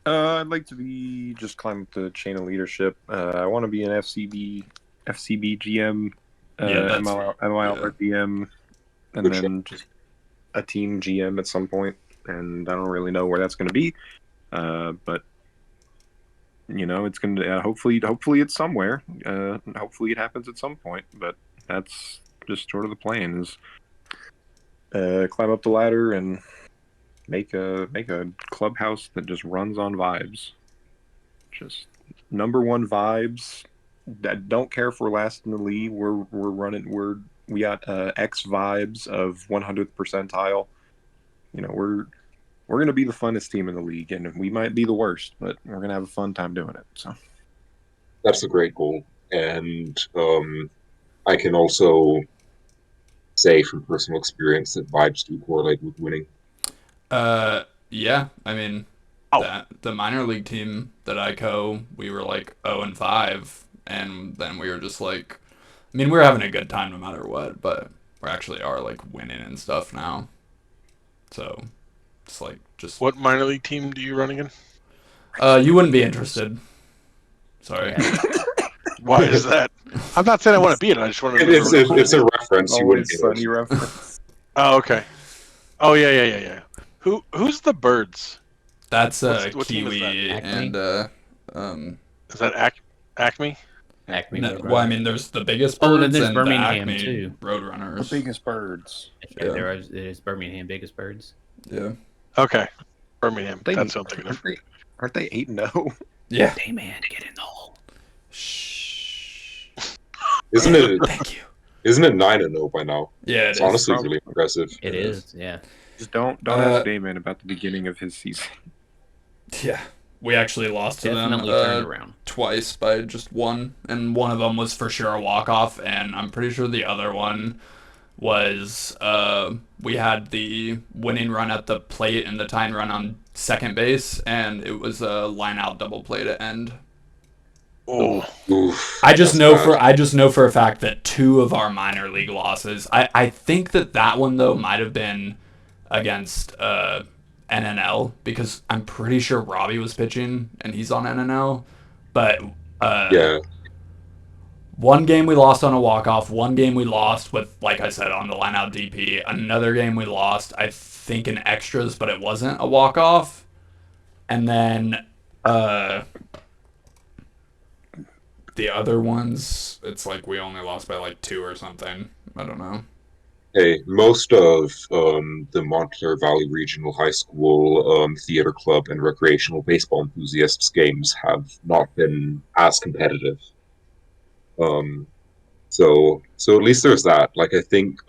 I'd like to just climb up the chain of leadership. I want to be an FCB GM, MIL GM, and then just a team GM at some point. And I don't really know where that's going to be, but it's going to hopefully it's somewhere. Hopefully it happens at some point. But that's just sort of the plan: is climb up the ladder and make a clubhouse that just runs on vibes. Just number one vibes. That don't care if we're last in the league. We got X vibes of 100th percentile. We're gonna be the funnest team in the league, and we might be the worst, but we're gonna have a fun time doing it. So that's a great goal, and I can also say from personal experience that vibes do correlate with winning. Yeah, I mean, the minor league team that I we were like 0-5, and then we were just like, I mean, we were having a good time no matter what, but we actually are like winning and stuff now. So it's like just. What minor league team do you run again? You wouldn't be interested. Sorry. Why is that? I'm not saying I want to be it. I just want to. It's a reference. You wouldn't funny reference. Oh, okay. Oh, yeah. Who's the Birds? That's what Kiwi team is and Is that Acme? Acme. No, well, I mean, there's the biggest birds then there's and Birmingham the Acme too. Roadrunners. The biggest birds. Yeah, there is Birmingham biggest birds. Yeah. Okay. Birmingham. That's what I'm thinking of. Aren't they 8-0? Yeah. Hey man, get in the hole. Shh. Isn't it? Thank you. Isn't it 9-0 by now? Yeah, it's honestly really impressive. It is. Yeah. Just don't ask Damon about the beginning of his season. Yeah. We actually lost to them turned around twice by just one, and one of them was for sure a walk-off, and I'm pretty sure the other one was we had the winning run at the plate and the tying run on second base, and it was a line-out double play to end. Oh, I just know for a fact that 2 of our minor league losses. I think that one though might have been against NNL, because I'm pretty sure Robbie was pitching and he's on NNL, but Yeah. One game we lost on a walk-off. One game we lost with, like I said, on the line-out DP. Another game we lost, I think, in extras, but it wasn't a walk-off. And then the other ones, it's like we only lost by like 2 or something. I don't know. Hey, most of the Montclair Valley Regional High School theater club and recreational baseball enthusiasts games have not been as competitive. So at least there's that. Like, I think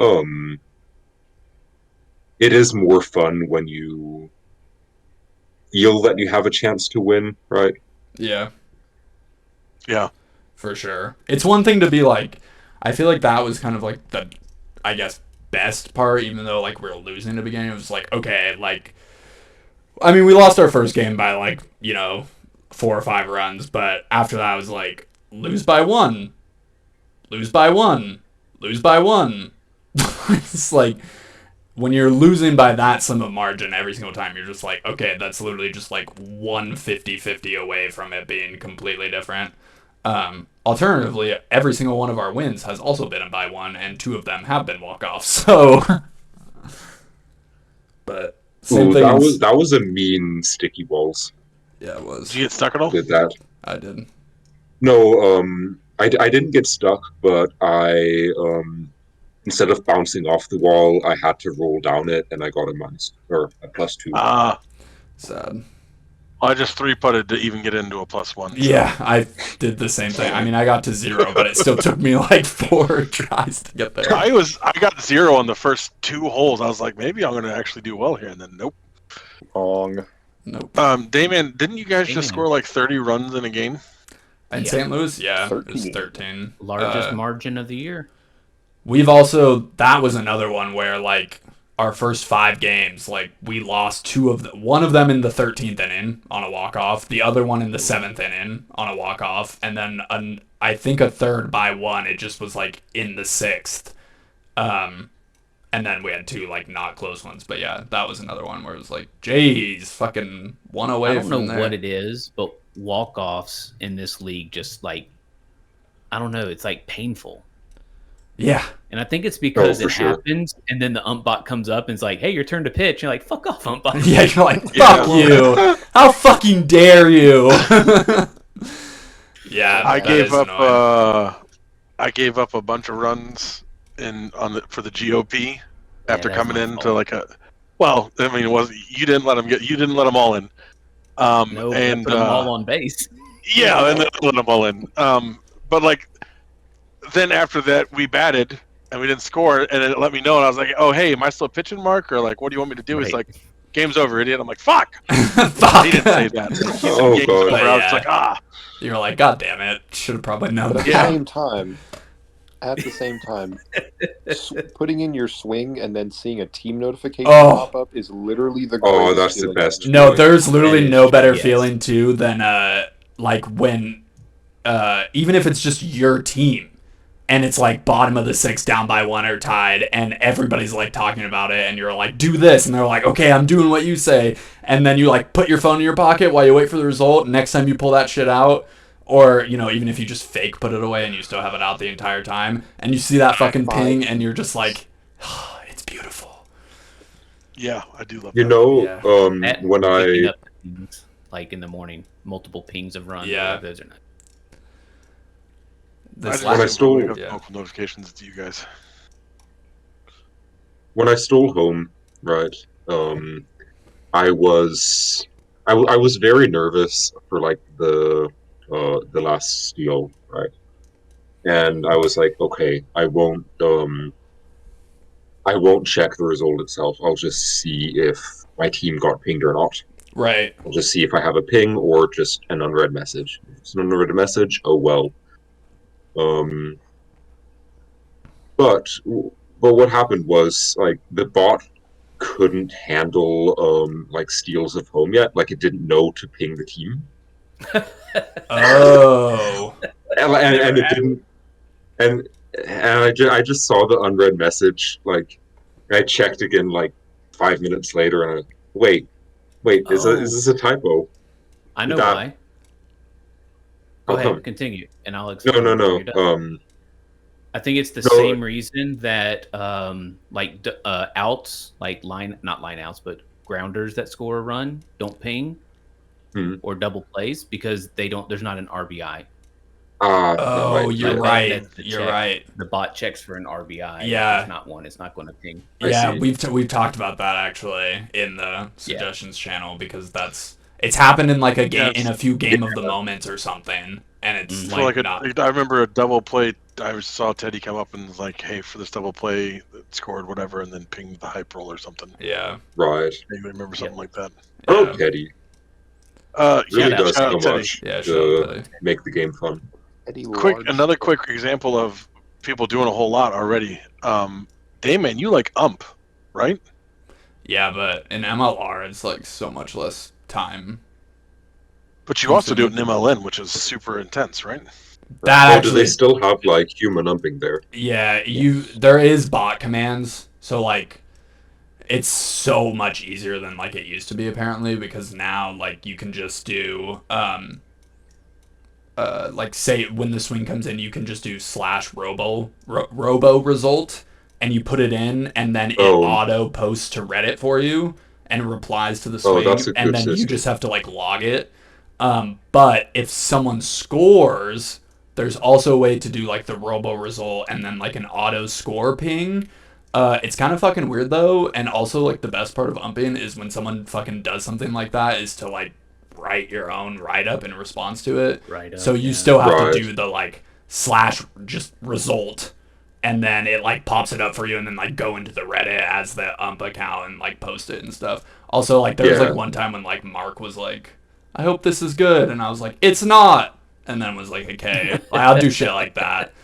it is more fun when you feel that you have a chance to win, right? Yeah. Yeah. For sure. It's one thing to be like, I feel like that was kind of like the, I guess, best part, even though like we were losing in the beginning. It was like, okay, like, I mean, we lost our first game by like, 4 or 5 runs, but after that, I was like, lose by 1, lose by 1, lose by 1. It's like, when you're losing by that slim of margin every single time, you're just like, okay, that's literally just like 150-50 away from it being completely different. Alternatively, every single one of our wins has also been by 1, and 2 of them have been walk-offs. So, but same thing. That was a mean sticky balls. Yeah, it was. Did you get stuck at all? Did that? I did. No, I didn't get stuck, but I instead of bouncing off the wall, I had to roll down it, and I got a +2. Sad. I just 3-putted to even get into a +1. So. Yeah, I did the same thing. I mean, I got to 0, but it still took me like 4 tries to get there. I got 0 on the first 2 holes. I was like, maybe I'm going to actually do well here, and then nope. Wrong. Nope. Damon, didn't you guys just score like 30 runs in a game? In St. Louis, yeah, 13. it was 13. Largest margin of the year. We've also, that was another one where like our first 5 games, like we lost 2 of them. One of them in the 13th inning on a walk-off, the other one in the 7th inning on a walk-off, and then I think a third by 1. It just was like in the 6th. And then we had 2 like not close ones. But yeah, that was another one where it was like, geez, fucking 1 away from there. I don't know what it is, but walk-offs in this league just like, I don't know, it's like painful. Yeah. And I think it's because it sure. happens, and then the umpbot comes up and is like, hey, your turn to pitch. You're like, fuck off, umpbot. Yeah, you're like, fuck you. How fucking dare you? Yeah, I gave up a bunch of runs for the GOP after that's coming my into fault. like a. Well, I mean, you didn't let them all in. No, and put them all on base. Yeah, and then let them all in. But like, then after that we batted and we didn't score, and it let me know, and I was like, oh hey, am I still pitching, Mark, or like, what do you want me to do? Right. He's like, game's over, idiot. I'm like, fuck. Fuck. He didn't say that. He said, Oh, game's God. over. I was Yeah. just like, You're like, God damn it. Should have probably known But that. at the same time, putting in your swing and then seeing a team notification Oh. pop up is literally the Oh, greatest that's the feeling best. ever. No, there's literally It no is, better yes. feeling too than like when even if it's just your team and it's like bottom of the 6th down by 1 or tied, and everybody's like talking about it, and you're like, do this, and they're like, okay, I'm doing what you say, and then you like put your phone in your pocket while you wait for the result, and next time you pull that shit out, or even if you just fake put it away and you still have it out the entire time, and you see that fucking ping, and you're just like, oh, it's beautiful. yeah, I do love You that. know, That, when waking I up pings, like in the morning, multiple pings of runs. Yeah. Those are nice. This When I just stole- wake up yeah. local notifications to you guys. when I stole home, right? I was very nervous for like the last steal, right? And I was like, okay, I won't check the result itself. I'll just see if my team got pinged or not. Right. I'll just see if I have a ping or just an unread message. If it's an unread message, oh well. But what happened was like the bot couldn't handle like steals of home yet. Like it didn't know to ping the team, Oh. and it didn't. And I just saw the unread message. Like I checked again like 5 minutes later, and wait, is this a typo? I know That- why. Go How ahead, come? continue, and I'll No, explain. no, after you're done. no. I think it's the No. same reason that outs, like not line outs, but grounders that score a run don't ping or double plays because they don't. There's not an RBI. Oh, Right. you're That- right. that's the You're check. right. The bot checks for an RBI. Yeah. If there's not one, it's not going to ping. I Yeah, see. we've talked about that actually in the suggestions channel because it's happened in like a game in a few game of the moments or something, and it's So like not. I remember a double play. I saw Teddy come up and was like, "Hey, for this double play, it scored whatever," and then pinged the hype roll or something. Yeah. Right. I remember something like that. Oh, Teddy. Really Yeah, does shout so out Teddy. much Yeah, shout out to Teddy. make the game fun. Another quick example of people doing a whole lot already. Dayman, you like ump, right? Yeah, but in MLR it's like so much less time. But you also do it in MLN, which is super intense, right? That Or actually, do they still have like human umping there? yeah, there is bot commands, so like it's so much easier than like it used to be apparently because now like you can just do like say when the swing comes in you can just do /robo result and you put it in and then it auto posts to Reddit for you and replies to the swing that's a good and then you system. just have to like log it. But if someone scores, there's also a way to do like the robo result and then like an auto score ping. It's kind of fucking weird though, and also like the best part of umping is when someone fucking does something like that is to like write your own write up in response to it. So you still have to do the like / just result, and then it like pops it up for you, and then like go into the Reddit as the ump account and like post it and stuff. Also, like there was like one time when like Mark was like, "I hope this is good," and I was like, "It's not," and then was like, "Okay, like, I'll do shit like that."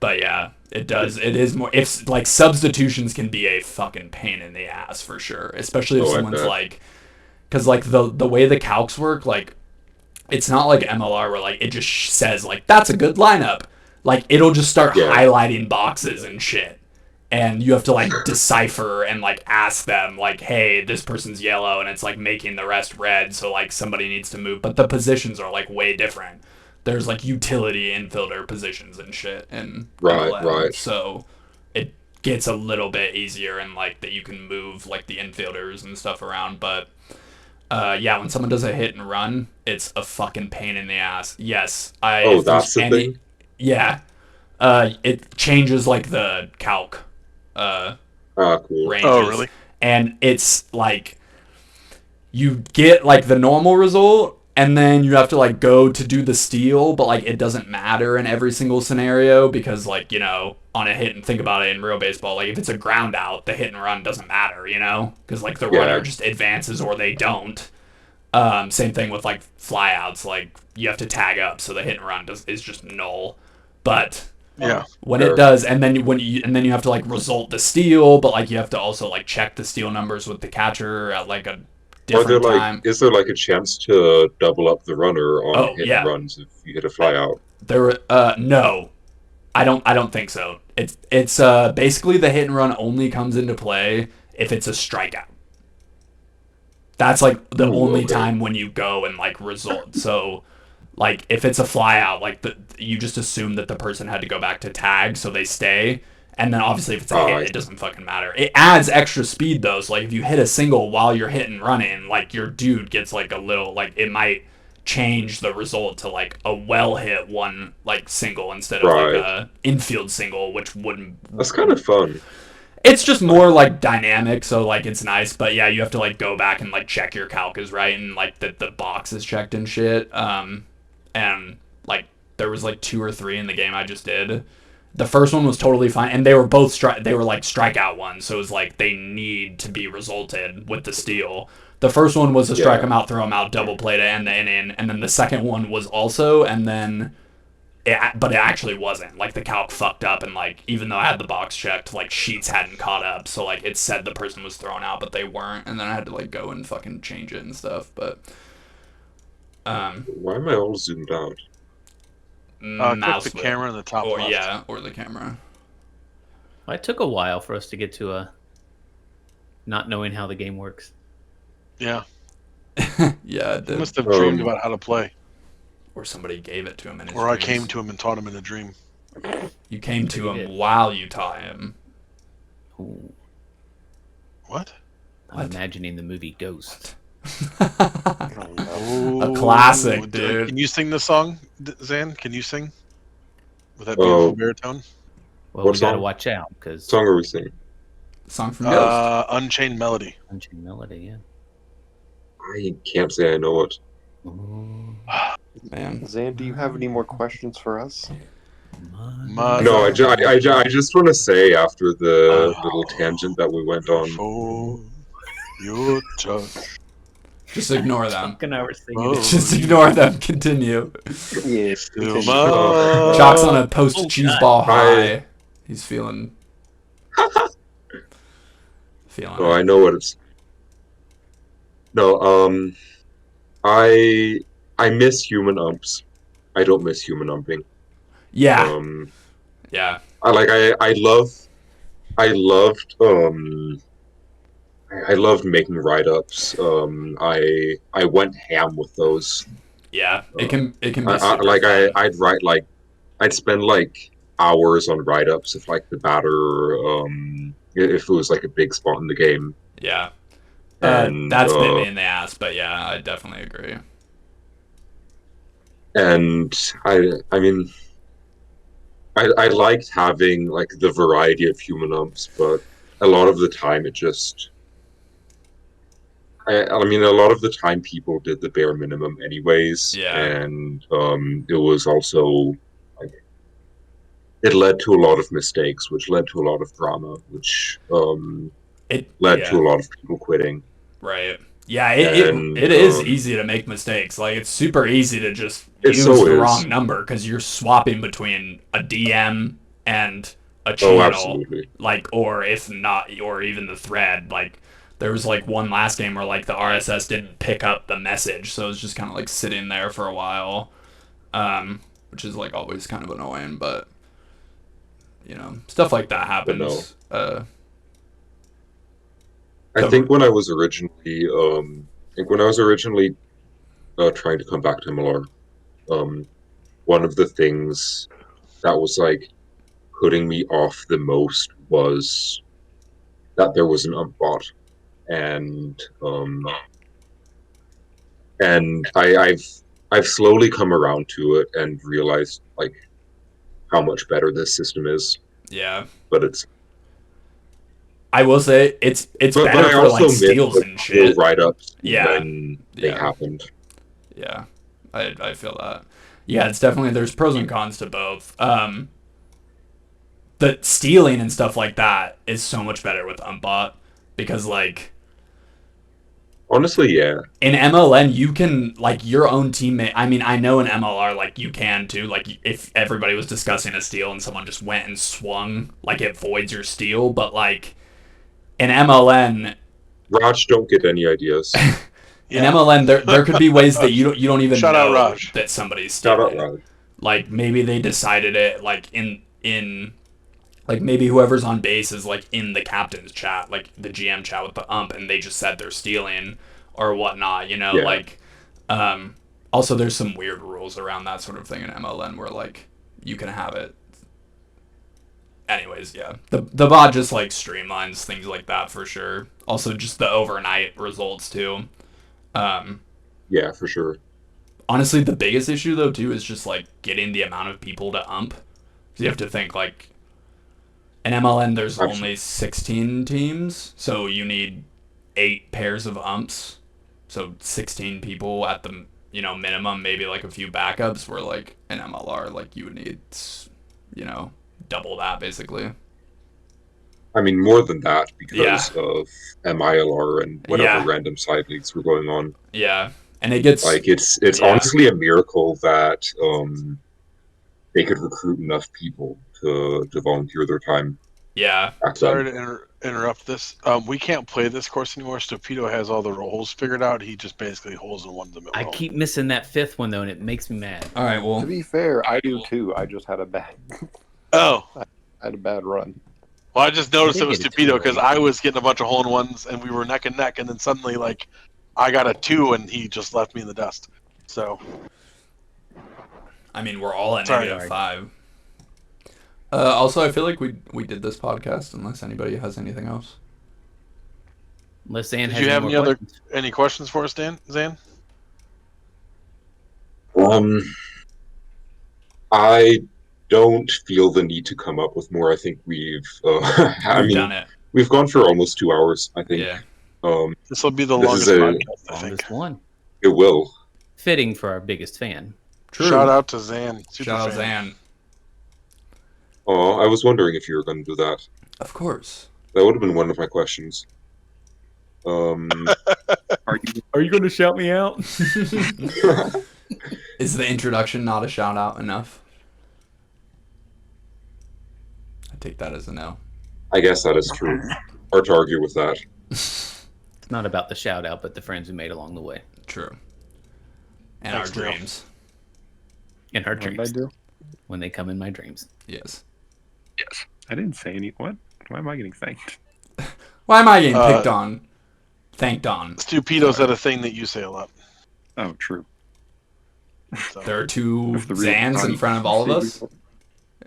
But yeah, it is more. If like substitutions can be a fucking pain in the ass for sure, especially if someone's like, because like the way the calcs work, like it's not like MLR where like it just says like that's a good lineup. Like it'll just start highlighting boxes and shit, and you have to like decipher and like ask them like, hey, this person's yellow, and it's like making the rest red, so like somebody needs to move. But the positions are like way different. There's like utility infielder positions and shit, and right. So it gets a little bit easier, and like that you can move like the infielders and stuff around. But yeah, when someone does a hit and run, it's a fucking pain in the ass. Yes, that's the thing. Yeah, it changes like the calc cool. ranges. Oh, really? And it's like you get like the normal result, and then you have to like go to do the steal, but like it doesn't matter in every single scenario because like, you know, on a hit, and think about it in real baseball, like if it's a ground out, the hit and run doesn't matter, you know, because like the runner just advances or they don't. Same thing with like flyouts, like you have to tag up, so the hit and run is just null. But when it does, and then you have to like result the steal, but like you have to also like check the steal numbers with the catcher at like a different time. Is there like a chance to double up the runner on hit and runs if you hit a fly out? No, I don't think so. It's basically the hit and run only comes into play if it's a strikeout. That's like the only time when you go and like result. So like if it's a fly out, like you just assume that the person had to go back to tag, so they stay. And then obviously if it's a hit, it doesn't fucking matter. It adds extra speed though. So like if you hit a single while you're hitting running, like your dude gets like a little, like it might change the result to like a well hit one like single instead of like a infield single, which wouldn't. That's kind of fun. It's just more like dynamic, so like it's nice, but yeah, you have to like go back and like check your calc is right and like that the box is checked and shit. And like there was like 2 or 3 in the game I just did. The first one was totally fine, and they were both they were like strikeout ones, so it was like they need to be resulted with the steal. The first one was to strike them out, throw them out, double play to end the inning, and then the second one was also, and then. But it actually wasn't. Like, the calc fucked up, and, like, even though I had the box checked, like, sheets hadn't caught up, so, like, it said the person was thrown out, but they weren't, and then I had to, like, go and fucking change it and stuff, but... Why am I all zoomed out? Click the camera in the top left. Yeah, or the camera. It took a while for us to get to not knowing how the game works. Yeah. Yeah, it did. You must have dreamed about how to play. Or somebody gave it to him in his Or I dreams. came to him and taught him in a dream. You came to You him did. while you taught him. Ooh, What? I'm What? imagining the movie Ghost. A classic, dude. Can you sing the song, Zand? Can you sing? With that Oh. beautiful baritone? Well, What we got to song? watch out because Song are we singing? Song from Ghost. Unchained Melody. Unchained Melody, yeah. I can't say I know it. Ooh, Man. Zan, do you have any more questions for us? My No, I just want to say after the little tangent that we went on. For your touch. Just ignore them. Chuck and I were singing Oh, it. Just ignore them. Continue. Yeah. Still Chalk's on a post Oh, cheese God. ball high. He's feeling Oh, I it. know what it's. No, I miss human umps. I don't miss human umping. Yeah. Yeah. I loved making write-ups. I went ham with those. Yeah. It can be super fun. I'd spend like hours on write-ups if like the batter if it was like a big spot in the game. Yeah. And That's bit me in the ass, but yeah, I definitely agree. and I mean I liked having like the variety of human umps, but a lot of the time it just I mean a lot of the time people did the bare minimum anyways. Yeah. And it was also like it led to a lot of mistakes, which led to a lot of drama, which led to a lot of people quitting. Right. Yeah, it is easy to make mistakes. Like, it's super easy to just use the wrong number because you're swapping between a DM and a channel. Oh, absolutely. Like, or if not, or even the thread. Like, there was like one last game where like the RSS didn't pick up the message, so it was just kind of like sitting there for a while, which is like always kind of annoying. But you know, stuff like that happens. I think when I was originally trying to come back to MLR, one of the things that was like putting me off the most was that there was an ump bot, and I've slowly come around to it and realized like how much better this system is. Yeah, but it's. I will say it's better for like steals and shit. Write-ups when they happened. Yeah, I feel that. Yeah, it's definitely there's pros and cons to both. The stealing and stuff like that is so much better with Umbot because like. Honestly, yeah. In MLN, you can, like, your own teammate... I mean, I know in MLR, like, you can, too. Like, if everybody was discussing a steal and someone just went and swung, like, it voids your steal. But, like, in MLN... Raj, don't get any ideas. In MLN, there could be ways that you don't even Shout know out Raj. that somebody's stealing. Shout out Raj. Like, maybe they decided it, like, in like, maybe whoever's on base is, like, in the captain's chat, like, the GM chat with the ump, and they just said they're stealing or whatnot, you know? Yeah. Like, also, there's some weird rules around that sort of thing in MLN where, like, you can have it. Anyways, yeah. The bot just, like, streamlines things like that for sure. Also, just the overnight results, too. Yeah, for sure. Honestly, the biggest issue, though, too, is just, like, getting the amount of people to ump. So you have to think, like... In MLN, there's only 16 teams, so you need 8 pairs of umps. So 16 people at the, you know, minimum, maybe like a few backups, where like in MLR, like you would need, you know, double that basically. I mean, more than that because of MILR and whatever random side leagues were going on. Yeah, and it gets... Like, it's honestly a miracle that they could recruit enough people to volunteer their time. Yeah. Sorry to interrupt this. We can't play this course anymore. Stupido has all the roles figured out. He just basically holes in one limit. I keep missing that 5th one though, and it makes me mad. All right, well, to be fair, I do too. I just had a bad. I had a bad run. Well, I just noticed it was Stupido because I was getting a bunch of hole-in-ones and we were neck and neck, and then suddenly, like, I got a 2 and he just left me in the dust. So I mean, we're all at Sorry. -5. Also, I feel like we did this podcast unless anybody has anything else. Unless Zand Did has you have any more questions. any questions for us, Zan? I don't feel the need to come up with more. I think we've Done it. we've gone for almost 2 hours, I think. Yeah. This will be the This longest is podcast, I think. Longest one. It will. Fitting for our biggest fan. True. Shout out to Zan. Super Shout out fan. Zan. Oh, I was wondering if you were going to do that. Of course. That would have been one of my questions. Are you going to shout me out? Is the introduction not a shout out enough? I take that as a no. I guess that is true. Hard to argue with that. It's not about the shout out, but the friends we made along the way. True. And Thanks, our Neil. dreams. In our What did I dreams. do? When they come in my dreams. Yes. I didn't say any. What? Why am I getting thanked? Why am I getting picked on? Thanked on. Stupido said a thing that you say a lot. Oh, true. So. There are two If the real Zans in Johnny front of all of sweepstakes- us?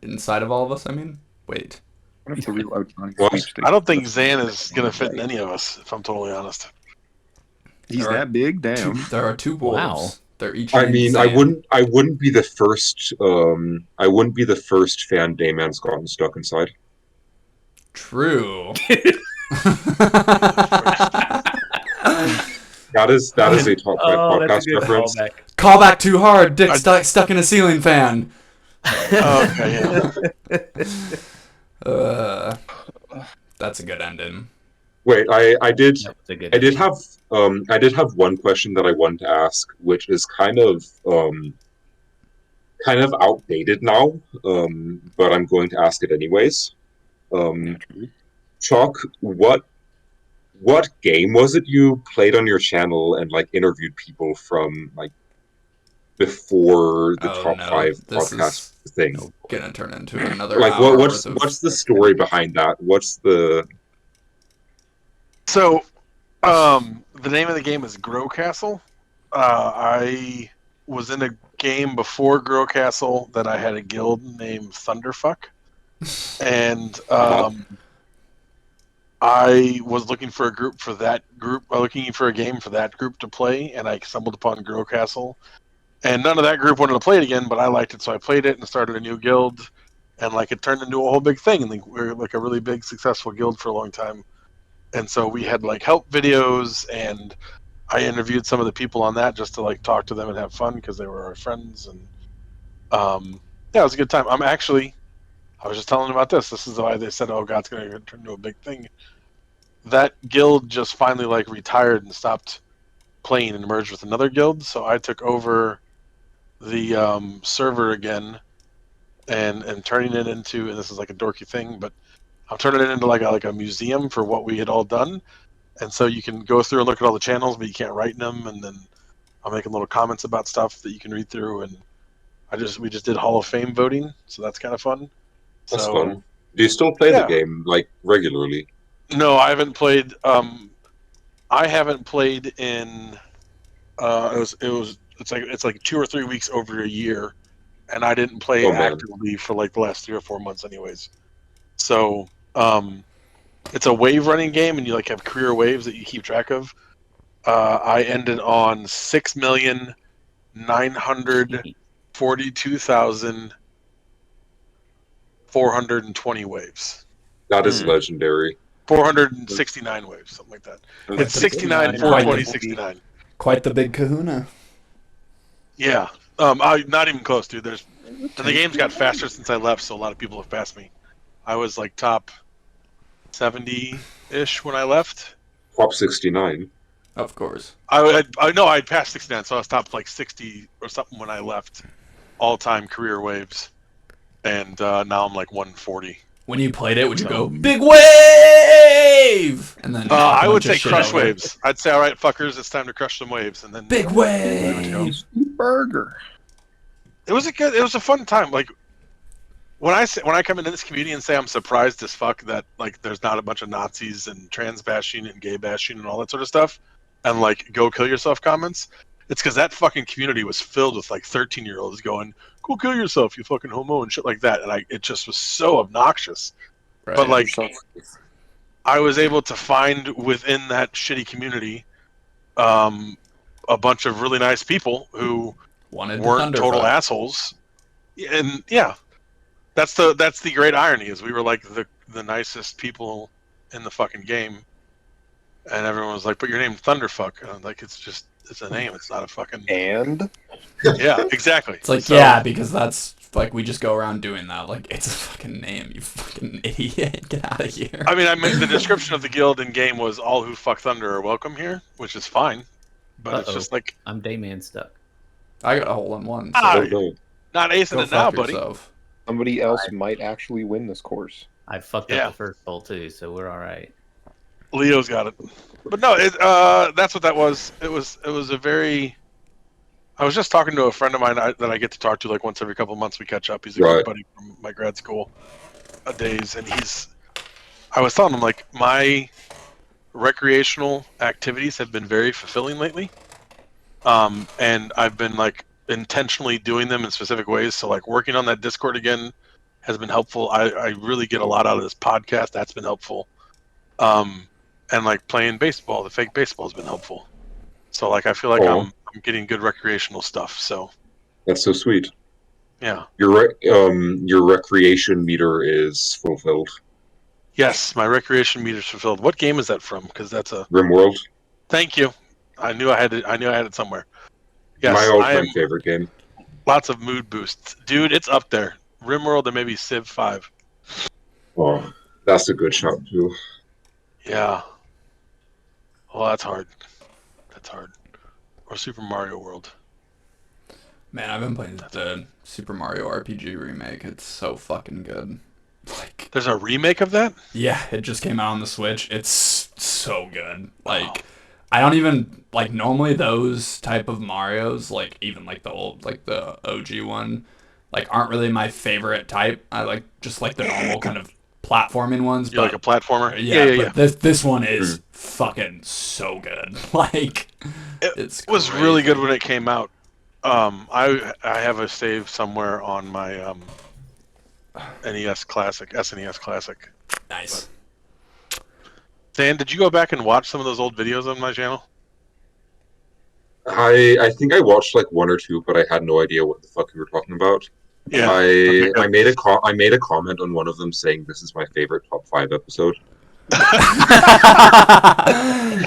Inside of all of us, I mean? Wait. What if the real Johnny What? sweepstakes- I don't think Zan is going to fit in any of us, if I'm totally honest. He's There are that big. Damn. There are two wolves. Wow. They're each I named mean, Zan. I wouldn't be the first. I wouldn't be the first fan Dayman's gotten stuck inside. True. That is a top 5 podcast reference. Call back too hard. Dick stuck in a ceiling fan. Oh, okay, yeah. That's a good ending. Wait, I did That's a good I did have one question that I wanted to ask, which is kind of outdated now, but I'm going to ask it anyways. Chalk, what game was it you played on your channel and like interviewed people from like before the Oh, top no, 5 this podcast thing? Gonna turn into another Like hour what's worth of- what's the story behind that? What's the So, the name of the game is Grow Castle. I was in a game before Grow Castle that I had a guild named Thunderfuck, and I was looking for a group for that group, looking for a game for that group to play, and I stumbled upon Grow Castle, and none of that group wanted to play it again, but I liked it, so I played it and started a new guild, and like it turned into a whole big thing, and we were like a really big successful guild for a long time. And so we had like help videos, and I interviewed some of the people on that just to like talk to them and have fun because they were our friends. And yeah, it was a good time. I was just telling them about this. This is why they said, "Oh, God's going to turn into a big thing." That guild just finally like retired and stopped playing and merged with another guild. So I took over the server again and turning it into, and this is like a dorky thing, but I'm turning it into like a museum for what we had all done, and so you can go through and look at all the channels, but you can't write in them. And then I'm making little comments about stuff that you can read through. And we just did Hall of Fame voting, so that's kind of fun. That's So, fun. Do you still play the yeah. game like regularly? No, I haven't played. I haven't played in. It's like 2 or 3 weeks over a year, and I didn't play Oh, man. actively for like the last 3 or 4 months, anyways. So. It's a wave running game, and you like have career waves that you keep track of. I ended on 6,942,420 waves. That is legendary. 469 waves, something like that. It's 69, 420, 69. Quite the big kahuna. Yeah, not even close, dude. And the game's got faster since I left, so a lot of people have passed me. I was like top 70-ish when I left. Top 69. Of course. I know I'd passed 69, so I was top like 60 or something when I left all-time career waves, and now I'm like 140. When you played it, would you go big wave? And then I would say shit crush over it. waves. I'd say, all right, fuckers, it's time to crush some waves, and then Big wave. Burger. It was a fun time. Like when I come into this community and say I'm surprised as fuck that like there's not a bunch of Nazis and trans bashing and gay bashing and all that sort of stuff, and like go kill yourself comments, It's because that fucking community was filled with like 13-year-olds going, "Go kill yourself, you fucking homo," and shit like that, and it just was so obnoxious. Right. But like, I was able to find within that shitty community, a bunch of really nice people who weren't total assholes, and yeah, that's the great irony is we were like the nicest people in the fucking game, and everyone was like, "But your name's Thunderfuck," and I'm like, it's a name, it's not a fucking. And Yeah, exactly. It's like, yeah, because that's like we just go around doing that. Like, it's a fucking name, you fucking idiot. Get out of here. I mean, the description of the guild in game was all who fuck Thunder are welcome here, which is fine. But it's just like I'm Dayman stuck. I got a hole in one. So not acing it now, buddy. Yourself. somebody else might actually win this course. I fucked up the first hole too, so we're all right. Leo's got it. But no, that's what that was. It was a very. I was just talking to a friend of mine that I get to talk to like once every couple of months. We catch up. He's a good buddy from my grad school days, and I was telling him like my recreational activities have been very fulfilling lately, and I've been like intentionally doing them in specific ways. So like working on that Discord again has been helpful. I really get a lot out of this podcast. That's been helpful. And like playing baseball, the fake baseball has been helpful. So like I feel like I'm getting good recreational stuff. So that's so sweet. Yeah. Your recreation meter is fulfilled. Yes, my recreation meter is fulfilled. What game is that from? Because that's a RimWorld. Thank you. I knew I had it somewhere. Yes, my all-time favorite game. Lots of mood boosts, dude. It's up there. RimWorld and maybe Civ 5. Oh, that's a good shout too. Yeah. Well, that's hard. That's hard. Or Super Mario World. Man, I've been playing the Super Mario RPG remake. It's so fucking good. Like, there's a remake of that? Yeah, it just came out on the Switch. It's so good. Like, I don't even like normally those type of Marios, like even like the old, like the OG one, like aren't really my favorite type. I like just like the normal kind of platforming ones. You like a platformer? Yeah. This one is fucking so good. Like, it was really good when it came out. I have a save somewhere on my SNES Classic. Nice. Dan, did you go back and watch some of those old videos on my channel? I think I watched like one or two, but I had no idea what the fuck you were talking about. Yeah. I made a comment on one of them saying this is my favorite top 5 episode.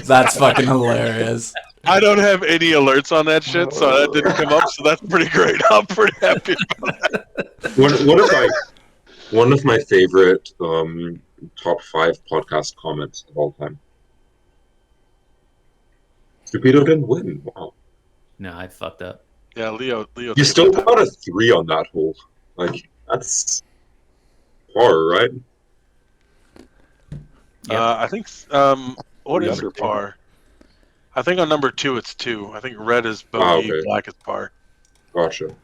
That's fucking hilarious. I don't have any alerts on that shit, so that didn't come up. So that's pretty great. I'm pretty happy about that. One of my favorite top 5 podcast comments of all time. Stupido didn't win. Wow. No, I fucked up. Yeah, Leo. You still got a 3 on that hole. Like, that's par, right? Yeah. I think. What is it, par? I think on number 2 it's 2. I think red is bogey, black is par. Gotcha.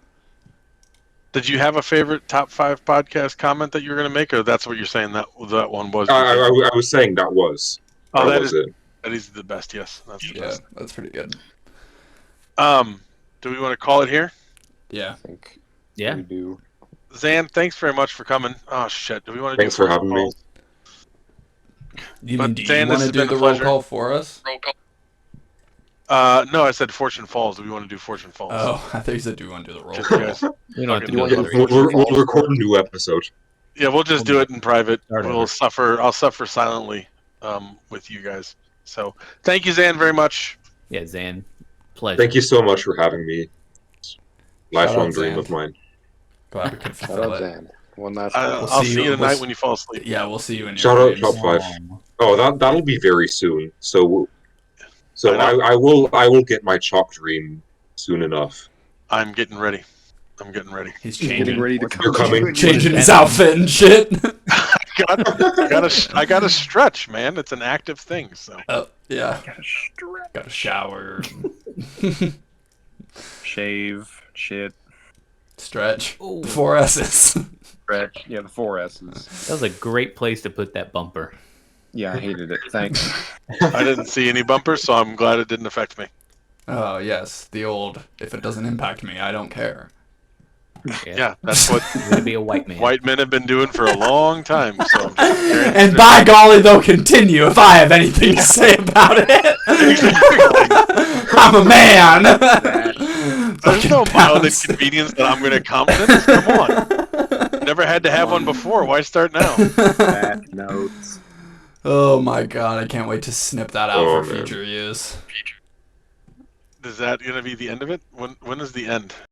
Did you have a favorite top 5 podcast comment that you were going to make, or that's what you're saying that one was? I was saying that was. Oh, that was it. That is the best. Yes, that's the best. That's pretty good. Do we want to call it here? Yeah. I think we do. Zand, thanks very much for coming. Oh shit, do we want to? Thanks for having me. Do you want to do the roll call for us? Roll call. No, I said Fortune Falls. Do we want to do Fortune Falls? Oh, I thought you said do we want to do the roll call? We don't have to do it. We'll record a new episode. Yeah, we'll just do it in private. I'll suffer silently with you guys. So thank you, Zan, very much. Yeah, Zan. Pleasure. Thank you so much for having me. Lifelong dream of mine. Glad we could fulfill it. I'll see you tonight when you fall asleep. Yeah, we'll see you in your Shout out top 5. Oh, that'll be very soon. So I will get my chalk dream soon enough. I'm getting ready. He's changing. Ready to come. You're coming. Changing his outfit and shit. I gotta stretch, man. It's an active thing. So. Oh yeah. Gotta shower. Shave. Shit. Stretch. Ooh. 4 S's. Stretch. Yeah, the 4 S's. That was a great place to put that bumper. Yeah, I hated it. Thanks. I didn't see any bumpers, so I'm glad it didn't affect me. Oh, yes. The old, if it doesn't impact me, I don't care. Yeah, that's what You're gonna be a white man. white men have been doing for a long time. So I'm just carrying And through. by golly, they'll continue if I have anything to say about it. I'm a man. There's no Fucking mild bounce. inconvenience that I'm going to compensate. Come on. Never had to have one before. Why start now? Back notes. Oh my god, I can't wait to snip that out Oh, for man. future use. Is that going to be the end of it? When is the end?